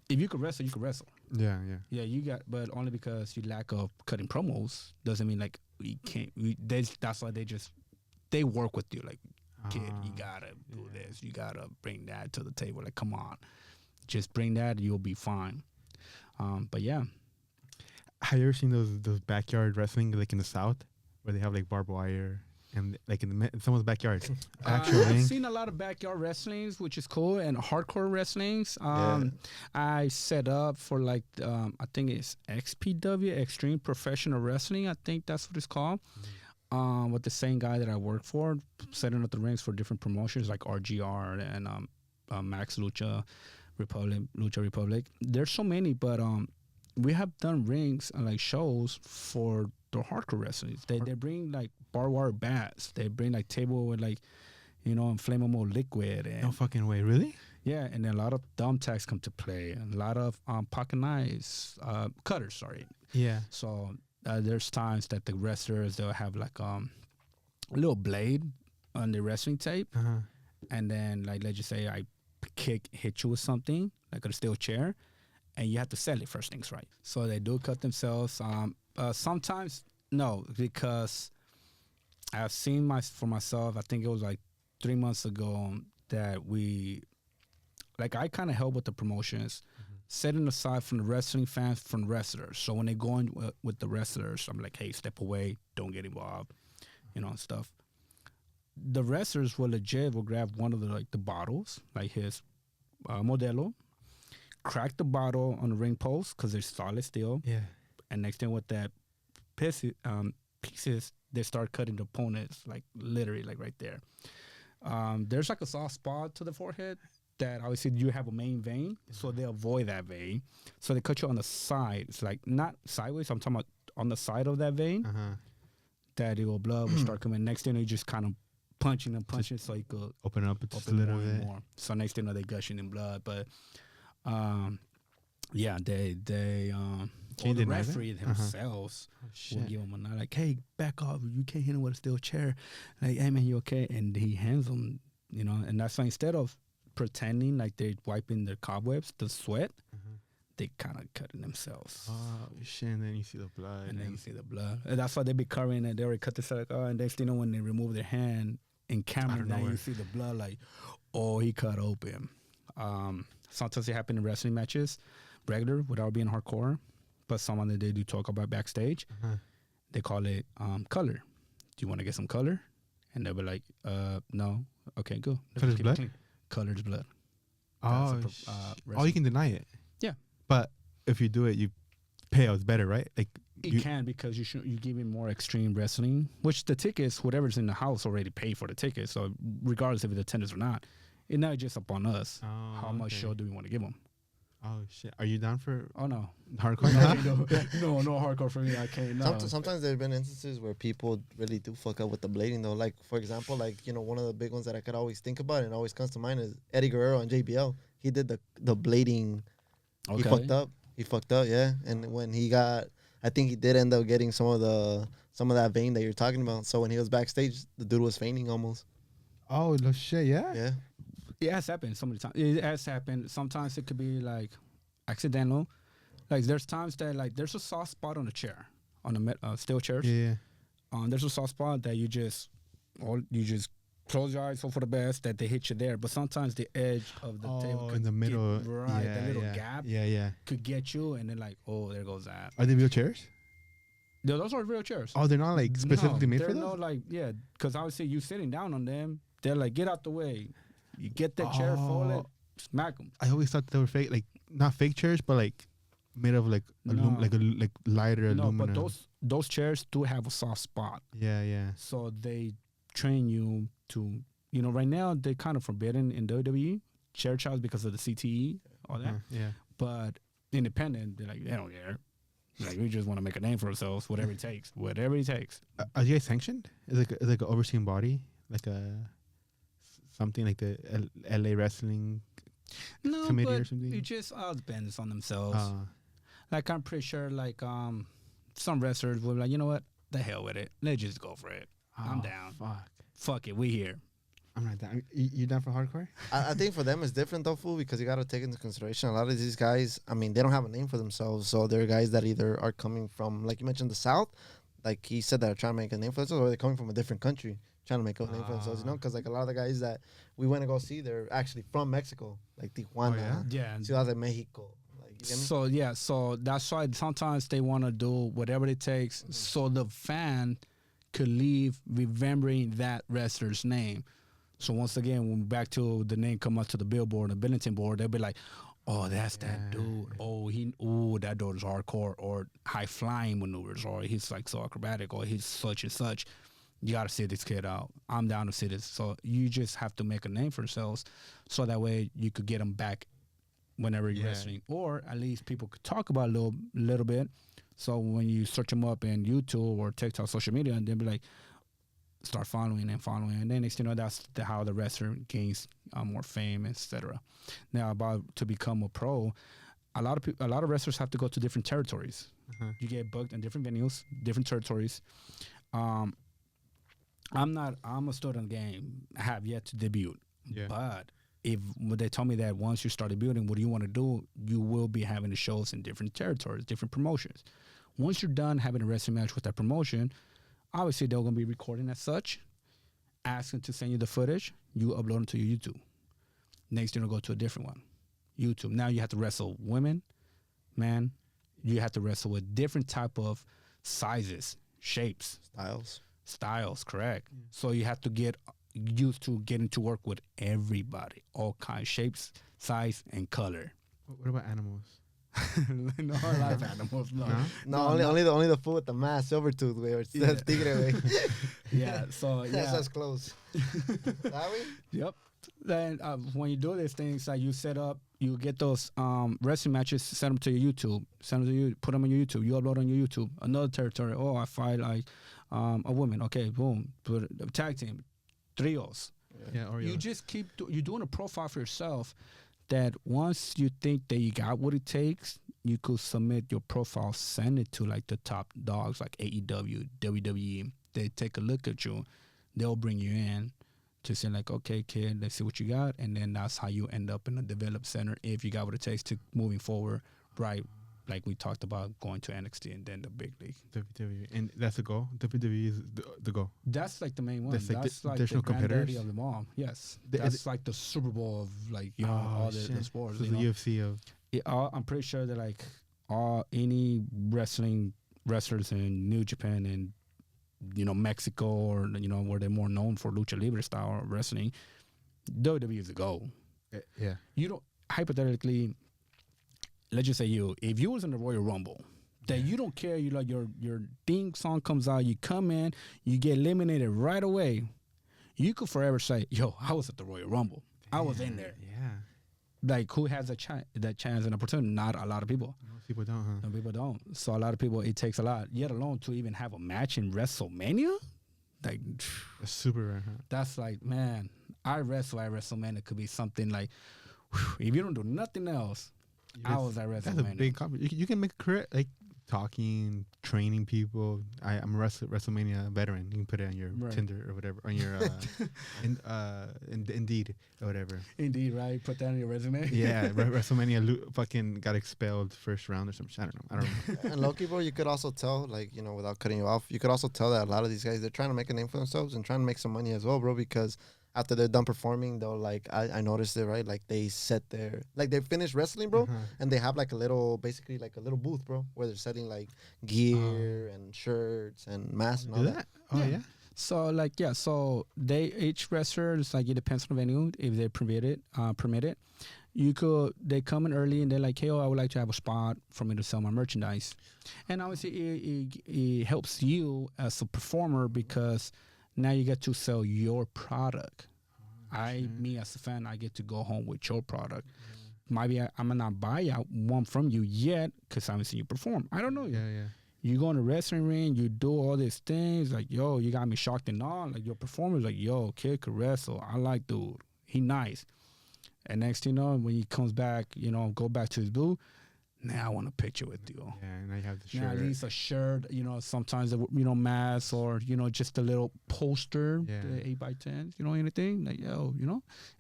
if you could wrestle, you could wrestle. Yeah. You got, but only because you lack of cutting promos doesn't mean like we can't. That's why they work with you. Like, kid, you gotta do this. You gotta bring that to the table. Like, come on, just bring that. You'll be fine. But yeah. Have you ever seen those backyard wrestling, like in the South, where they have like barbed wire and like in someone's backyard? I've seen a lot of backyard wrestlings, which is cool, and hardcore wrestlings. I set up for like I think it's XPW, Extreme Professional Wrestling. I think that's what it's called. With the same guy that I work for, setting up the rings for different promotions like RGR and Max Lucha Republic, Lucha Republic. There's so many, but we have done rings and like shows for the hardcore wrestlers. They bring like barbed wire bats. They bring like table with like, inflammable liquid. And No fucking way, really? yeah, and then a lot of thumbtacks come to play. A lot of pocket knives, cutters. Sorry. Yeah. So there's times that the wrestlers they'll have like a little blade on the wrestling tape, and then like let's just say I hit you with something like a steel chair, and you have to sell it first things right. So they do cut themselves. Sometimes no, because I've seen for myself. I think it was like 3 months ago that I kind of help with the promotions, setting aside from the wrestling fans, from wrestlers. So when they go in with the wrestlers, I'm like, hey, step away, don't get involved, and stuff. The wrestlers will grab one of the bottles, like his Modelo, crack the bottle on the ring post because they're solid steel. Yeah. And next thing with that pieces, they start cutting the opponents, like literally like right there. There's like a soft spot to the forehead that obviously you have a main vein, so they avoid that vein. So they cut you on the side. It's like not sideways. I'm talking about on the side of that vein. That blood will start coming. Next thing you just kind of punching so you could Open up just a open little more and bit. more. So next thing they're gushing in blood. But yeah, they Can you the deny that? referee themselves will Shit. give him a nod like, hey, back off. You can't hit him with a steel chair. Like, hey, man, you okay? And he hands them, and that's why instead of pretending like they're wiping their cobwebs, the sweat, they kind of cutting themselves. Oh, shit. And then you see the blood. And then you see the blood. And that's why they be covering it. They already cut this like, and they still when they remove their hand in camera, now you see the blood like, oh, he cut open. Sometimes it happen in wrestling matches, regular, without being hardcore. But someone that they do talk about backstage, they call it color. Do you want to get some color? And they'll be like, no. Okay, go. Color's Keep it blood? clean. Color's blood. Oh, you can deny it. Yeah. But if you do it, you payout's better, right? Like You can because you give it more extreme wrestling, which the tickets, whatever's in the house already paid for the tickets. So regardless if it's attendance or not, it's not just up on us. How much show do we want to give them? Oh shit! Are you down for Oh no, hardcore? no hardcore for me. I can't. No. Sometimes there have been instances where people really do fuck up with the blading though. Like for example, one of the big ones that I could always think about and always comes to mind is Eddie Guerrero and JBL. He did the blading. Okay. He fucked up, yeah. And when he got, I think he did end up getting some of that vein that you're talking about. So when he was backstage, the dude was fainting almost. Oh no shit! Yeah. Yeah. It has happened so many times. It has happened. Sometimes it could be like accidental. Like there's times that like there's a soft spot on the chair, on the steel chairs. Yeah. There's a soft spot that you just close your eyes, hope for the best that they hit you there. But sometimes the edge of the table could in the middle, that little gap Yeah. could get you, and then like, oh, there goes that. Are they real chairs? Those are real chairs. Oh, they're not like specifically made for they're those. no like because obviously you sitting down on them, they're like, get out the way. You get that chair folded, smack them. I always thought they were fake, like not fake chairs, but like made of like like lighter No, aluminum. but those chairs do have a soft spot. Yeah. So they train you to, right now they're kind of forbidden in WWE chair chows because of the CTE, all that. Yeah. But independent, they're like, they don't care. Like we just want to make a name for ourselves, whatever it takes. Are you guys sanctioned? It's like an overseeing body, like something like the LA Wrestling Committee but or something? it just all depends on themselves. Like I'm pretty sure like some wrestlers will be like, you know what, the hell with it, let's just go for it. I'm down. Fuck it, we here. I'm not down. You down for hardcore? I think for them it's different though, fool, because you got to take into consideration a lot of these guys. I mean, they don't have a name for themselves, so they're guys that either are coming from, like you mentioned, the South, like he said, that are trying to make a name for themselves, or they're coming from a different country trying to make a name for themselves. Because like a lot of the guys that we went to go see, they're actually from Mexico, like Tijuana, Ciudad de Mexico. Like, you get me? So that's why sometimes they want to do whatever it takes so the fan could leave remembering that wrestler's name. So once again, when back to the name come up to the billboard, the Billington board, they'll be like, oh, that's that dude. Oh, that dude is hardcore, or high flying maneuvers, or he's like so acrobatic, or he's such and such. You got to see this kid out. I'm down to see this. So you just have to make a name for yourselves so that way you could get them back whenever you're Yeah. wrestling, or at least people could talk about a little bit. So when you search them up in YouTube or TikTok, social media, and they'll be like, start following, and then next thing you know, that's how the wrestler gains more fame, etc. Now, about to become a pro, a lot of wrestlers have to go to different territories. You get booked in different venues, different territories. I'm a student of the game. I have yet to debut, but if they told me that once you start debuting, what do you want to do? You will be having the shows in different territories, different promotions. Once you're done having a wrestling match with that promotion, obviously they're going to be recording as such, asking to send you the footage. You upload it to your YouTube. Next, you're going to go to a different one, YouTube. Now you have to wrestle women, man. You have to wrestle with different type of sizes, shapes, styles. Correct. So you have to get used to getting to work with everybody, all kinds, shapes, size, and color. What about animals? No, I like animals. No, only the fool with the mask, Silvertooth, way, or Tigre, way. Yeah, so yeah. That's close. That way? Yep. Then when you do these things, like you set up, you get those wrestling matches, send them to your YouTube, put them on your YouTube, you upload on your YouTube. Another territory, oh, I fight like a woman, okay, boom, put a tag team, trios. Yeah, Oreos. You just you're doing a profile for yourself that once you think that you got what it takes, you could submit your profile, send it to like the top dogs like AEW, WWE. They take a look at you, they'll bring you in to say like, okay, kid, let's see what you got, and then that's how you end up in a develop center if you got what it takes to moving forward, right? Like we talked about going to NXT and then the big league. WWE, and that's the goal. WWE is the goal. That's like the main one. That's like the no granddaddy competitors of them all. Yes, The- that's like the Super Bowl of like all the sports. So you the know? UFC of I'm pretty sure that like any wrestlers in New Japan and Mexico or where they're more known for lucha libre style wrestling, WWE is the goal. yeah. You don't hypothetically. Let's just say if you was in the Royal Rumble, that you don't care, you like your theme song comes out, you come in, you get eliminated right away. You could forever say, "Yo, I was at the Royal Rumble. I was in there." Yeah. Like who has that chance and opportunity? Not a lot of people. Most people don't, huh? Some people don't. So a lot of people, it takes a lot. Yet alone to even have a match in WrestleMania, like That's super rare, huh? that's like, man, I wrestle at WrestleMania. It could be something like, if you don't do nothing else. I was at WrestleMania. That's a big compliment. You can make a career like talking, training people. I'm a WrestleMania veteran. You can put it on your Tinder or whatever, on your Indeed or whatever. Indeed, right? Put that on your resume. Yeah, WrestleMania fucking got expelled first round or something. I don't know. And low-key, bro, you could also tell, like, without cutting you off, you could also tell that a lot of these guys, they're trying to make a name for themselves and trying to make some money as well, bro, because after they're done performing, they'll like, I noticed it, right? Like they set their, like they finish wrestling, bro, and they have like basically like a little booth, bro, where they're selling like gear and shirts and masks and all that. Oh, yeah. So so each wrestler, it's like it depends on the venue if they permit it. They come in early and they're like, hey, I would like to have a spot for me to sell my merchandise, and obviously it helps you as a performer because now you get to sell your product. Me as a fan, I get to go home with your product. Maybe I'm gonna not buy one from you yet because I haven't seen you perform. I don't know. Yeah. You go in the wrestling ring, you do all these things, like, yo, you got me shocked and all. Like, your performer's like, yo, kid could wrestle. I like dude. He nice. And next thing you know, when he comes back, go back to his booth, now I want a picture with you. Yeah, and I have the shirt. Now at least a shirt, sometimes, mask or, just a little poster, the 8x10, anything. Like, yo,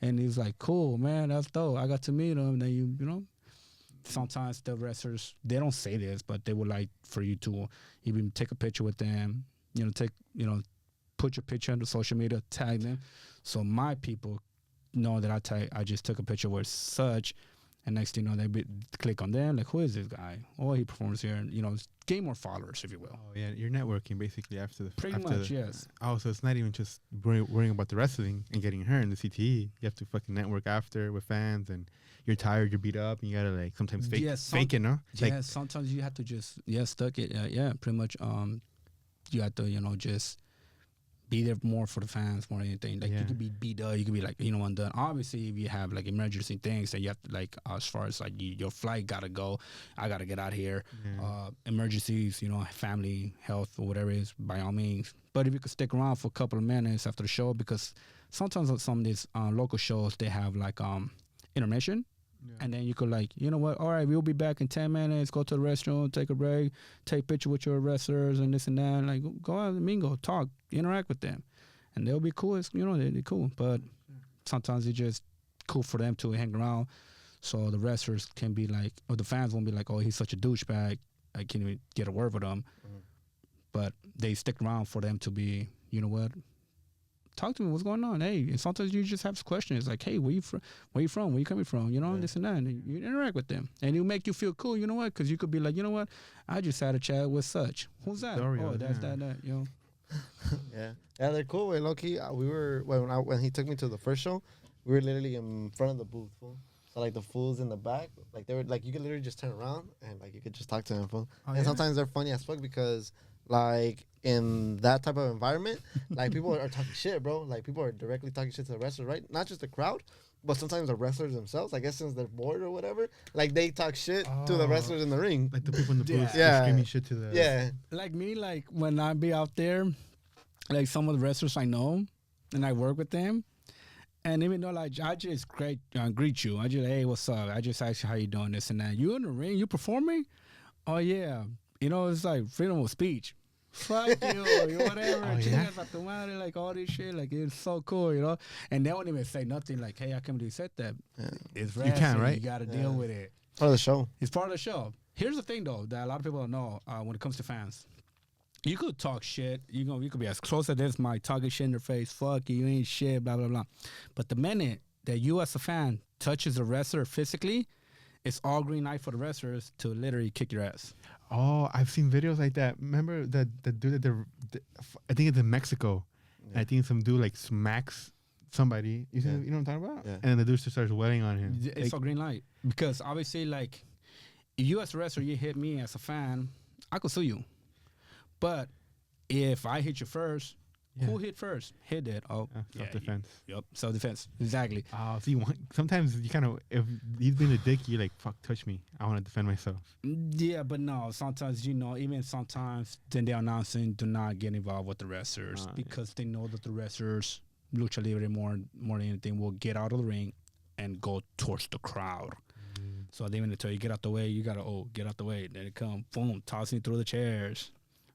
And he's like, cool, man, that's dope. I got to meet him. And then sometimes the wrestlers, they don't say this, but they would like for you to even take a picture with them, put your picture on the social media, tag them. So my people know that I just took a picture with such. And next thing you know, they click on them, like, who is this guy? Oh, he performs here. And, gain more followers, if you will. Oh, yeah. You're networking basically after the... Pretty much, yes. Oh, so it's not even just worrying about the wrestling and getting hurt in the CTE. You have to fucking network after with fans, and you're tired, you're beat up, and you gotta, like, sometimes fake it, no? Yeah, sometimes you have to just, stuck it. Yeah, pretty much, you have to, just be there more for the fans more than anything. Like Yeah. you could be beat up, you could be like, you know, undone. Obviously, if you have like emergency things that you have to like, as far as like your flight gotta go, I gotta get out here. Yeah. Emergencies, you know, family, health, or whatever it is, by all means. But if you could stick around for a couple of minutes after the show, because sometimes on some of these local shows they have like intermission. And then you could like, you know what? All right, we'll be back in 10 minutes. Go to the restroom, take a break, take a picture with your wrestlers and this and that. Like, go out and mingle, talk, interact with them, and they'll be cool. It's, you know, they're cool. But sometimes it's just cool for them to hang around, so the wrestlers can be like, or the fans won't be like, oh, he's such a douchebag, I can't even get a word with him. But they stick around for them to be, you know what? Talk to me. What's going on? Hey, and sometimes you just have questions like, hey, where you from? Where you coming from? You know, this and that. And you interact with them, and it'll make you feel cool. You know what? Because you could be like, you know what? I just had a chat with such. Who's that? Oreo, Oh, that's yeah. that. You know. Yeah, they're cool. Low key, we were when he took me to the first show, we were literally in front of the booth, fool. So like the fools in the back, like they were like you could literally just turn around and like you could just talk to them, fool. And sometimes they're funny as fuck because like in that type of environment, like people are talking shit, bro. Like people are directly talking shit to the wrestlers, right? Not just the crowd, but sometimes the wrestlers themselves. I guess since they're bored or whatever, like they talk shit to the wrestlers in the ring. Like the people in the booth, Yeah. screaming shit to the. Yeah, Like me, like when I be out there, like some of the wrestlers I know, and I work with them. And even though like I just greet you, I just hey, what's up? I just ask you how you doing, this and that. You in the ring, you performing? Oh yeah, you know it's like freedom of speech. Fuck you, whatever. Chingas a tu madre, like all this shit, like it's so cool, you know. And they won't even say nothing like, hey, how come you said that? It's wrestling, can, right? You got to deal with it. part of the show. It's part of the show. Here's the thing though that a lot of people don't know when it comes to fans. You could talk shit. You could be as close as this mic, talking shit in their face. Fuck you ain't shit. Blah blah blah. But the minute that you as a fan touches a wrestler physically, it's all green light for the wrestlers to literally kick your ass. Oh, I've seen videos like that. Remember the dude that I think it's in Mexico. I think some dude like smacks somebody. You know what I'm talking about? Yeah. And then the dude just starts wailing on him. It's Like, all green light because obviously, like, if you as a wrestler, you hit me as a fan, I could sue you. But if I hit you first, who hit first? Hit it. Oh, self-defense. Yep, self-defense. Exactly. So sometimes you kind of, if he's being a dick, you're like, fuck, touch me. I want to defend myself. Yeah, but no, sometimes, you know, even sometimes then they're announcing do not get involved with the wrestlers because they know that the wrestlers, Lucha Libre more than anything, will get out of the ring and go towards the crowd. So they when they tell you, get out the way, you got to, get out the way. Then they come, boom, tossing through the chairs.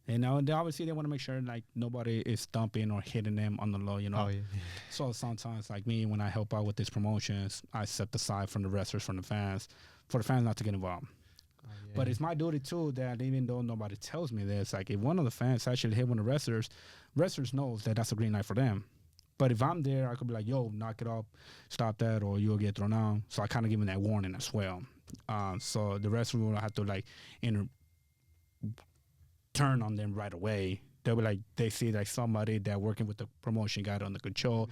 And now, obviously, they want to make sure, like, nobody is thumping or hitting them on the low, you know. Oh, yeah. So sometimes, like me, when I help out with these promotions, I step aside from the wrestlers, from the fans, for the fans not to get involved. But it's my duty, too, that even though nobody tells me this, like, if one of the fans actually hit one of the wrestlers knows that that's a green light for them. But if I'm there, I could be like, yo, knock it up, stop that, or you'll get thrown out. So I kind of give them that warning as well. So the wrestler will have to, like, turn on them right away. They'll be like, they see like somebody that working with the promotion got under control,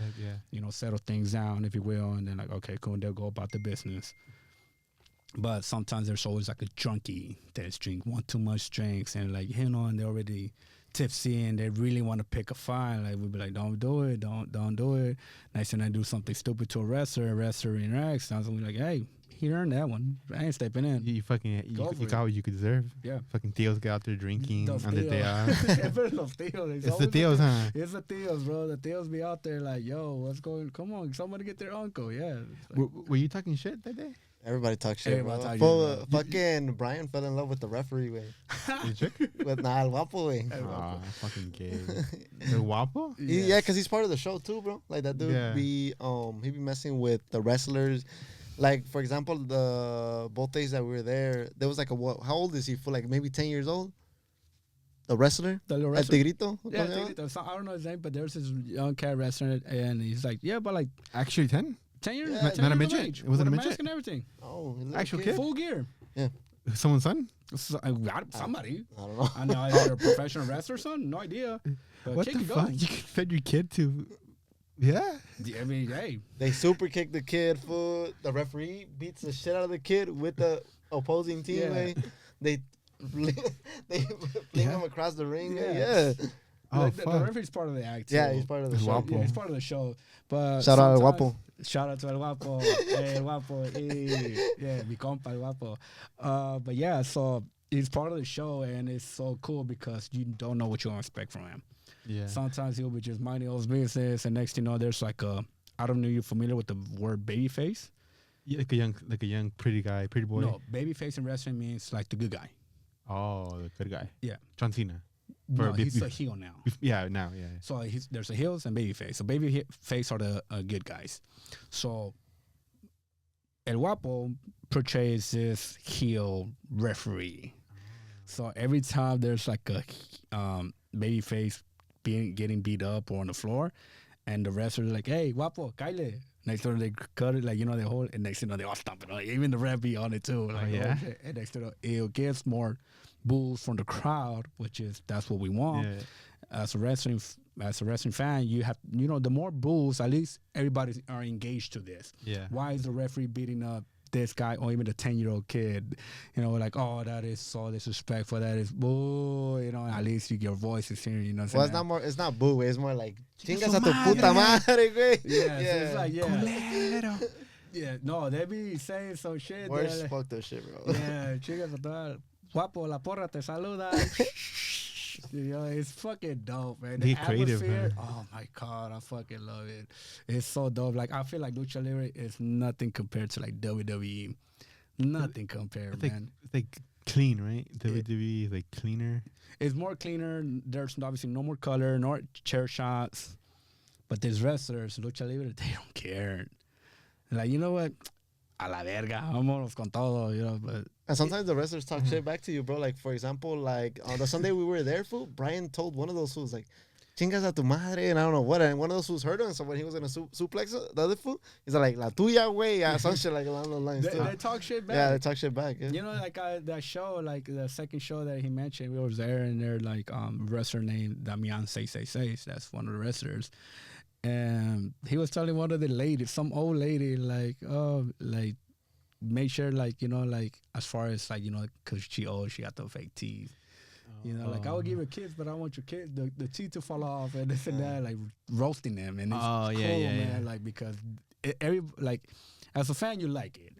you know, settle things down, if you will, and then like, okay, cool, and they'll go about the business. But sometimes there's always like a junkie that's drink one too much drinks and like, you know, and they're already tipsy and they really want to pick a fight. Like we'd be like, don't do it, don't do it. Next time I do something stupid to a wrestler interacts, and I was like, hey, he earned that one. I ain't stepping in. You got what you could deserve. Yeah. Fucking Theos get out there drinking Those on the day off. It's It's the Theos, huh? It's the Theos, bro. The Theos be out there like, yo, what's going? Come on, somebody get their uncle. Yeah. Were you talking shit that day? Everybody talk shit, Everybody talk bro. shit, Fucking Brian fell in love with the referee, way. You chick? With El Guapo, way. Fucking gay. El Guapo? Yeah, because he's part of the show too, bro. Like that dude he be messing with the wrestlers. Like for example, the both days that we were there was like how old is he? For like maybe 10 years old. The wrestler, the little El wrestler. Tigrito. Yeah, Tigrito. So, I don't know his name, but there's this young cat wrestler, and he's like, yeah, but like Actually 10? 10 years, Yeah, 10 not a years midget? of age, It wasn't with a mask midget? and everything. Oh, Actual kid? Full gear. Yeah. Someone's son? So, somebody. I don't know. I know either a professional wrestler or something. No idea. But What kid the can go. fuck? You can fed your kid to... Yeah? I mean, hey. They super kick the kid, foot. The referee beats the shit out of the kid with the opposing team. Yeah. They fling him across the ring. Yeah. Yeah. Oh, Like, the fuck. referee's part of the act. Yeah, too. he's part of the It's show. Guapo. Yeah, he's part of the show. But Shout out El sometimes- Guapo. Shout out to El Guapo. Hey, El Guapo. Yeah, mi compa El Guapo. But yeah, so he's part of the show, and it's so cool because you don't know what you expect from him. Yeah. Sometimes he'll be just minding his business, and next thing you know, there's like a. I don't know if you're familiar with the word babyface. Yeah, like a young pretty guy, pretty boy. No, babyface in wrestling means like the good guy. Oh, the good guy. Yeah. John Cena. No, be- he's be- a heel now. Yeah, now, yeah. So there's a heels and babyface. So babyface are the good guys. So El Guapo portrays this heel referee. So every time there's like a babyface getting beat up or on the floor, and the wrestler's like, "Hey, Guapo, Kyle." Next time they cut it, like, you know, they hold, and next thing you know, they all stomp it. Like, even the ref be on it too. Like, yeah? shit. And next thing you know, it gets more boos from the crowd, that's what we want. Yeah. As a wrestling fan, you have, you know, the more boos, at least everybody are engaged to this. Yeah. Why is the referee beating up this guy or even the 10-year-old kid? You know, like, oh, that is so disrespectful. That is boo. You know, at least your voice is hearing. You know, what I'm Well, saying? it's not boo, it's more like chingas su a tu madre. puta madre, güey. Yeah, so it's like, yeah. Yeah, no, they be saying some shit. Worse, They're like, fuck that shit, bro. yeah, chicas a todas. Guapo, la porra te saluda. You know, it's fucking dope, man. Be creative, atmosphere, man. oh my God, I fucking love it. It's so dope. Like, I feel like Lucha Libre is nothing compared to like WWE. Nothing compared, It's like, man. it's like clean, right? WWE is like cleaner. It's more cleaner. There's obviously no more color, no chair shots. But these wrestlers, Lucha Libre, they don't care. Like, you know what? A la verga, vámonos con todo, you know, but And sometimes the wrestlers talk shit back to you, bro. Like, for example, like on the Sunday we were there, fool, Brian told one of those fools, like, chingas a tu madre, and I don't know what. And one of those fools heard him, so when he was going to suplex the other fool, he's like, la tuya, güey. Yeah, some shit like along those lines, too. they talk shit back. Yeah, they talk shit back. Yeah. You know, like that show, like the second show that he mentioned, we was there, and they're like wrestler named Damian 666. That's one of the wrestlers. And he was telling one of the ladies, some old lady, like, oh, like, make sure, like, you know, like, as far as, like, you know, because she old, she got the fake teeth. You know, like, I would give her kids, but I want your kids, the teeth to fall off and this and that, like, roasting them. And it's cool, man, like, because like, as a fan, you like it.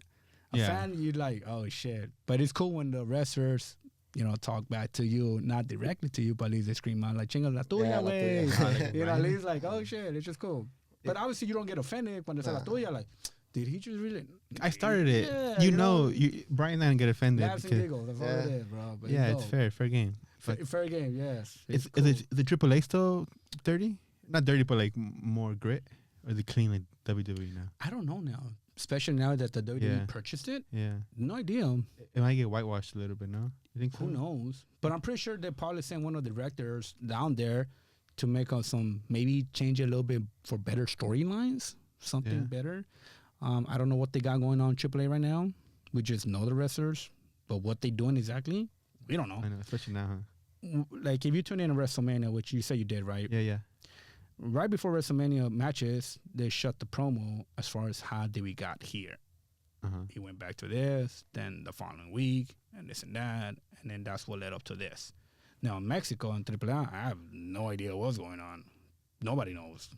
A fan, you like, oh, shit. But it's cool when the wrestlers, you know, talk back to you, not directly to you, but at least they scream out, like, chinga la tuya, la güey. tuya. You know, at least, like, oh, shit, it's just cool. But obviously, you don't get offended when they say la tuya, like, did he just really? I started it. Yeah, you know, Brian didn't get offended. Laughs and because- giggles, that's all it is, bro. But yeah, it's it's dope. fair game. But Fair game, yes. is cool. the AAA still dirty? Not dirty, but like more grit? Or is it clean like WWE now? I don't know now, especially now that the WWE Yeah. purchased it. Yeah. No idea. It might get whitewashed a little bit, no? You think so? Who knows? But I'm pretty sure they probably sent one of the directors down there to make us maybe change it a little bit for better storylines, something Yeah. better. I don't know what they got going on in AAA right now. We just know the wrestlers, but what they doing exactly, we don't know. I know, especially now, huh? Like, if you tune in to WrestleMania, which you said you did, right? Yeah. Right before WrestleMania matches, they shut the promo as far as how did we got here. Uh-huh. He went back to this, then the following week, and this and that, and then that's what led up to this. Now, in Mexico and AAA, I have no idea what's going on. Nobody knows.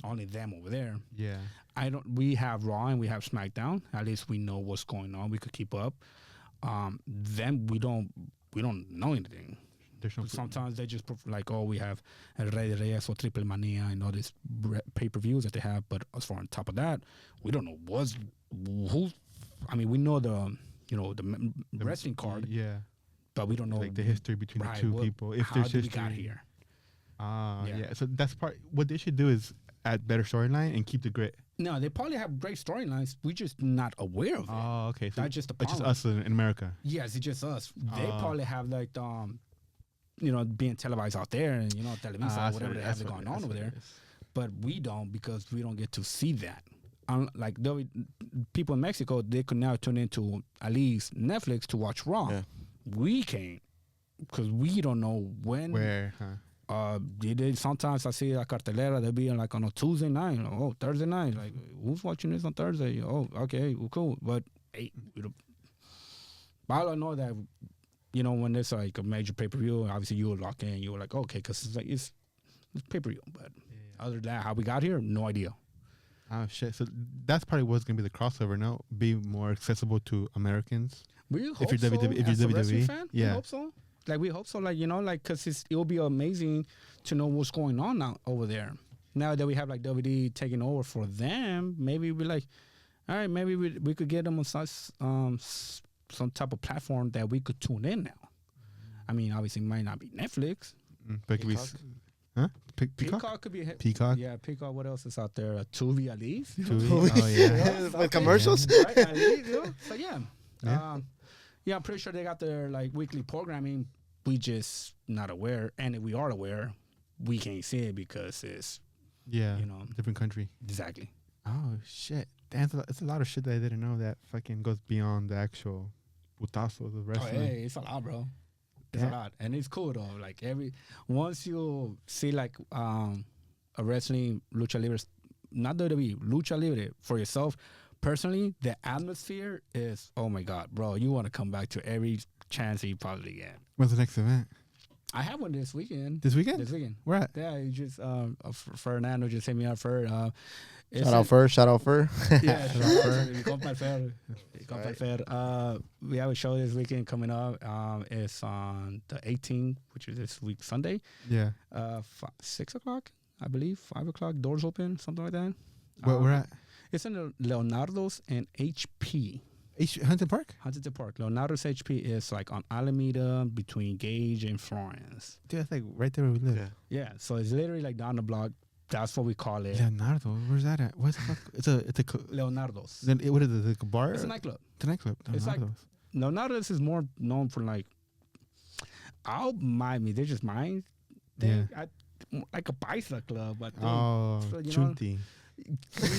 Only them over there. Yeah. We have Raw and we have SmackDown. At least we know what's going on. We could keep up. Them, we don't know anything. There's no Sometimes they just like, oh, we have El Rey de Reyes or Triple Mania and all these pay-per-views that they have. But as far on top of that, we don't know who. I mean, we know the wrestling card, Yeah. but we don't know Like the history between the two people. If how there's did history. we got here. Yeah. So that's part. What they should do is add better storyline and keep the grit. No, they probably have great storylines. We're just not aware of it. Oh, okay. So That's just the it's just problem. us in America. Yes, it's just us. They probably have like being televised out there and Televisa, whatever they have going on over there. But we don't, because we don't get to see that. Like people in Mexico, they could now tune into at least Netflix to watch Raw. Yeah. We can't, because we don't know when. Where? Huh? Sometimes I see a cartelera, they'll be like on a Tuesday night, Thursday night. Like, who's watching this on Thursday? Oh, okay, well, cool. But hey, all I know that when there's like a major pay-per-view, obviously you will lock in. You were like, okay, because it's It's pay-per-view. But other than that, how we got here, no idea. Oh shit! So that's probably what's gonna be the crossover. No, be more accessible to Americans. We hope If you're so. WWE, As a wrestling WWE, fan, we yeah. hope so. Like we hope so. Like because it'll be amazing to know what's going on now over there. Now that we have like WWE taking over for them, maybe we're like, all right, maybe we could get them on some type of platform that we could tune in now. I mean, obviously, it might not be Netflix. But it could be, huh? Peacock could be Peacock. Yeah, Peacock. What else is out there? Tubi at least. Tubi. Oh yeah. With commercials. Right, at least, So yeah. Yeah. Yeah, I'm pretty sure they got their like weekly programming. We just not aware, and if we are aware, we can't see it because it's Yeah. you know. Different country. exactly. Oh shit! Damn, it's a lot of shit that I didn't know that fucking goes beyond the actual putazos of Oh, wrestling. hey, it's a lot, bro. It's a Yeah. lot, and it's cool though. Like once you see like a wrestling lucha libre, not WWE, lucha libre for yourself. Personally, the atmosphere is, oh my god, bro! You want to come back to every chance that you probably get. When's the next event? I have one this weekend. This weekend? This weekend. Where at? Yeah, you just Fernando just hit me up for Shout out Fur. Shout out Fur. Yeah, shout out mi compa el Fer. Mi compa el Fer. We have a show this weekend coming up. It's on the 18th, which is this week Sunday. Yeah. 6 o'clock, I believe. 5 o'clock. Doors open, something like that. Where at? It's in the Leonardo's and HP. Huntington Park? Huntington Park. Leonardo's HP is like on Alameda between Gage and Florence. Dude, that's like right there where we live. Yeah, so it's literally like down the block. That's what we call it. Leonardo, where's that at? What's the fuck? It's a Leonardo's. then what is it? Like a bar? It's a nightclub. It's a nightclub. It's like- Leonardo's. Leonardo's is more known for like, I'll mind me. They're just mine. Thing. Like a bicycle club, but Oh, so, you know- Chunti.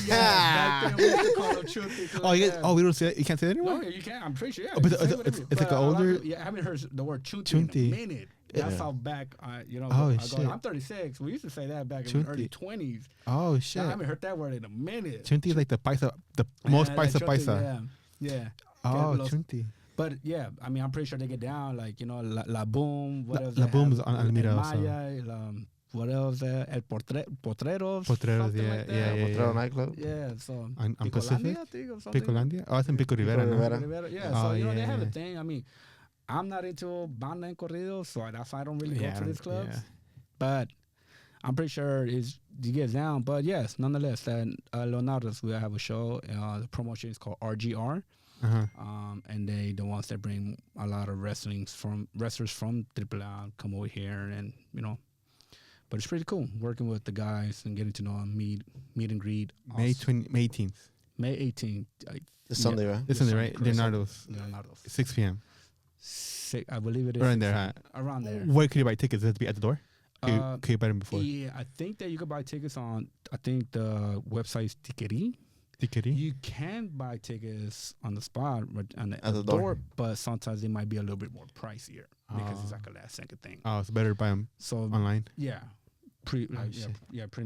back then we used to call them Chunti Club, Oh, you guys, yeah. oh, we don't say that? You can't say that anymore? No, you can. I'm pretty sure. Yeah, Oh, but you can say it's whatever. like But a a lot older- of- yeah, I haven't heard the word Chunti, Chunti. in a minute. That's Yeah. how back, Oh, I shit. I'm 36. We used to say that back in the early Chunti. 20s. Oh, shit. I haven't heard that word in a minute. Chunti is like the paisa, the most Yeah, paisa like Chunti, paisa. Yeah. Oh, los- Chunti. But yeah, I mean, I'm pretty sure they get down like, La Boom, what else? La they Boom have? is on Alameda El also. Maya, what else? El Potreros. Potreros, something yeah, like that. yeah, yeah. Potrero nightclub. Yeah, so On Picolandia, Pacific? I think, or something. Picolandia? Oh, it's in Pico Rivera, no? Rivera. Yeah, Oh, so yeah, they have yeah. a thing. I mean, I'm not into banda and corridos, so that's why I don't really go to these clubs. yeah. But I'm pretty sure you get down. But yes, nonetheless, Leonardo's will have a show. The promotion is called RGR. Uh-huh. And they the ones that bring a lot of wrestlers from AAA come over here, and but it's pretty cool working with the guys and getting to know them, meet and greet. May 18th. May 18th. This Sunday, right? This Sunday, right? correct. Leonardo's. Leonardo's. 6 p.m. I believe it is. Around there, huh? Around there. Where could you buy tickets? Does it have to be at the door? Could you buy them before? Yeah, I think that you could buy tickets on. I think the website's Tickety. Tickety? You can buy tickets on the spot at At the the door. door, but sometimes they might be a little bit more pricier because it's like a last second thing. Oh, it's better to buy them So online. yeah, pretty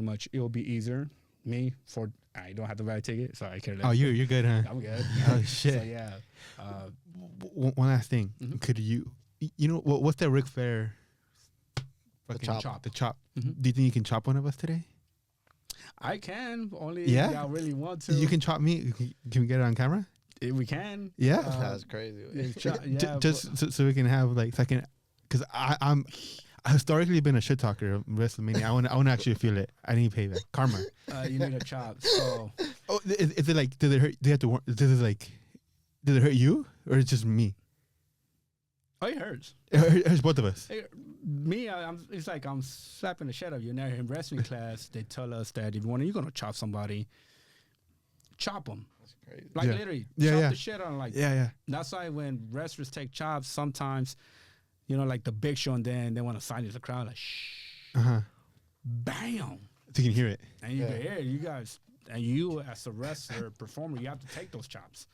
much it'll be easier. I don't have to buy a ticket, so I can. Oh, you're good, huh? I'm good. Oh, shit. So yeah, One last thing. Mhm. Could you know, what's that Ric Flair? Fucking chop. The chop. Mhm. Do you think you can chop one of us today? I can only Yeah? if I really want to. You can chop me. Can we get it on camera? If we can. Yeah. That's crazy. Just so we can have like second, because I'm historically been a shit talker of WrestleMania. I want to actually feel it. I need payback. Karma. You need a chop. So Oh, is it like? Did it hurt? Do you have to? Did it hurt you or it's just me? it hurts. It hurts both of us. Me, it's like I'm slapping the shit out of you. Now in wrestling class, they tell us that if you're gonna chop somebody, chop them. That's crazy. Like Yeah. literally, Yeah, chop yeah. the shit on. Like Yeah. that's why when wrestlers take chops, sometimes, like the Big Show, and then they want to silence the crowd, like shh, bam, So you can hear it. and you can hear it. You guys, and you as a wrestler performer, you have to take those chops.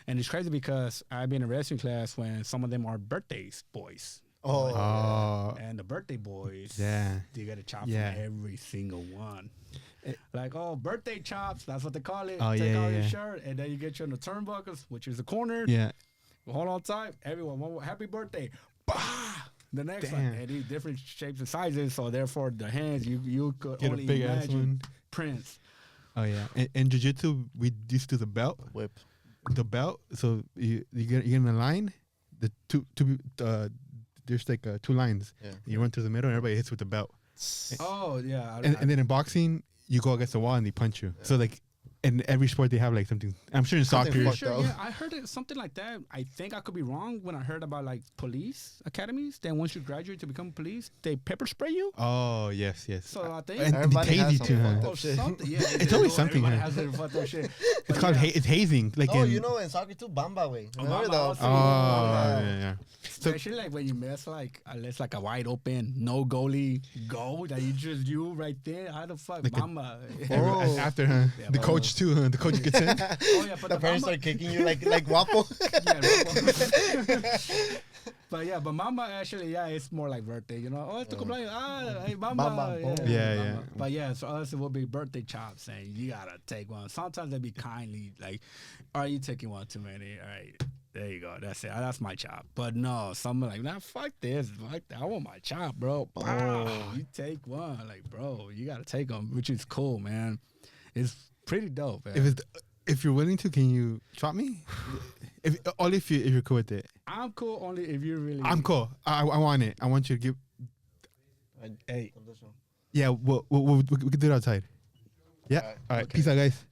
And it's crazy because I've been in wrestling class when some of them are birthdays boys. Oh. And the birthday boys, Yeah. they get a chop Yeah. from every single one. Like, birthday chops, that's what they call it. Oh, Take yeah, out your yeah. shirt, and then you get you in the turnbuckles, which is the corner. Yeah. Hold on tight. Everyone, happy birthday. Bah! The next Damn. one, and these different shapes and sizes, so therefore the hands you could Get a only big ass imagine one. Prince. Oh yeah. In jiu-jitsu, we used to do the belt. Whip. The belt. So you get in a line. The two there's like 2 lines. Yeah. You run through the middle, and everybody hits with the belt. Oh yeah, And then in boxing, you go against the wall and they punch you. So like in every sport they have like something. I'm sure in Something soccer. fucked sure, up. yeah, I heard it something like that. I think I could be wrong when I heard about like police academies. Then once you graduate to become police, they pepper spray you. Oh yes. So I think And Everybody they has tase you some too, huh? fucked oh, up shit. something. Yeah, It's always something, Everybody huh? has their fucked up shit. It's But called yeah, it's hazing. Like Oh, in, you know, in soccer too, Bamba way. Remember Bamba the also. Oh yeah. So especially like when you miss like unless like a wide open no goalie goal that you right there. How the fuck, Like a- mama? Oh. after huh? Yeah, The but- coach too. Huh? The coach gets in. Oh yeah, but The parents mama, are kicking you like Guapo. yeah, but yeah, but mama actually, yeah, it's more like birthday, you know. Oh, it's hey, mama. Mama, boom. Yeah, mama. yeah. But yeah, so us it will be birthday chops, saying you gotta take one. Sometimes they be kindly like, are you taking one too many? All right. There you go. That's it. That's my chop. But no, someone like, nah, fuck this. Fuck that. I want my chop, bro. Wow. You take one. Like, bro, you got to take them, which is cool, man. It's pretty dope, man. If you're willing to, can you chop me? If you're cool with it. I'm cool only if you really. I'm cool. I want it. I want you to give. Hey. Yeah, we can do it outside. Yeah. All right. Okay. Peace out, guys.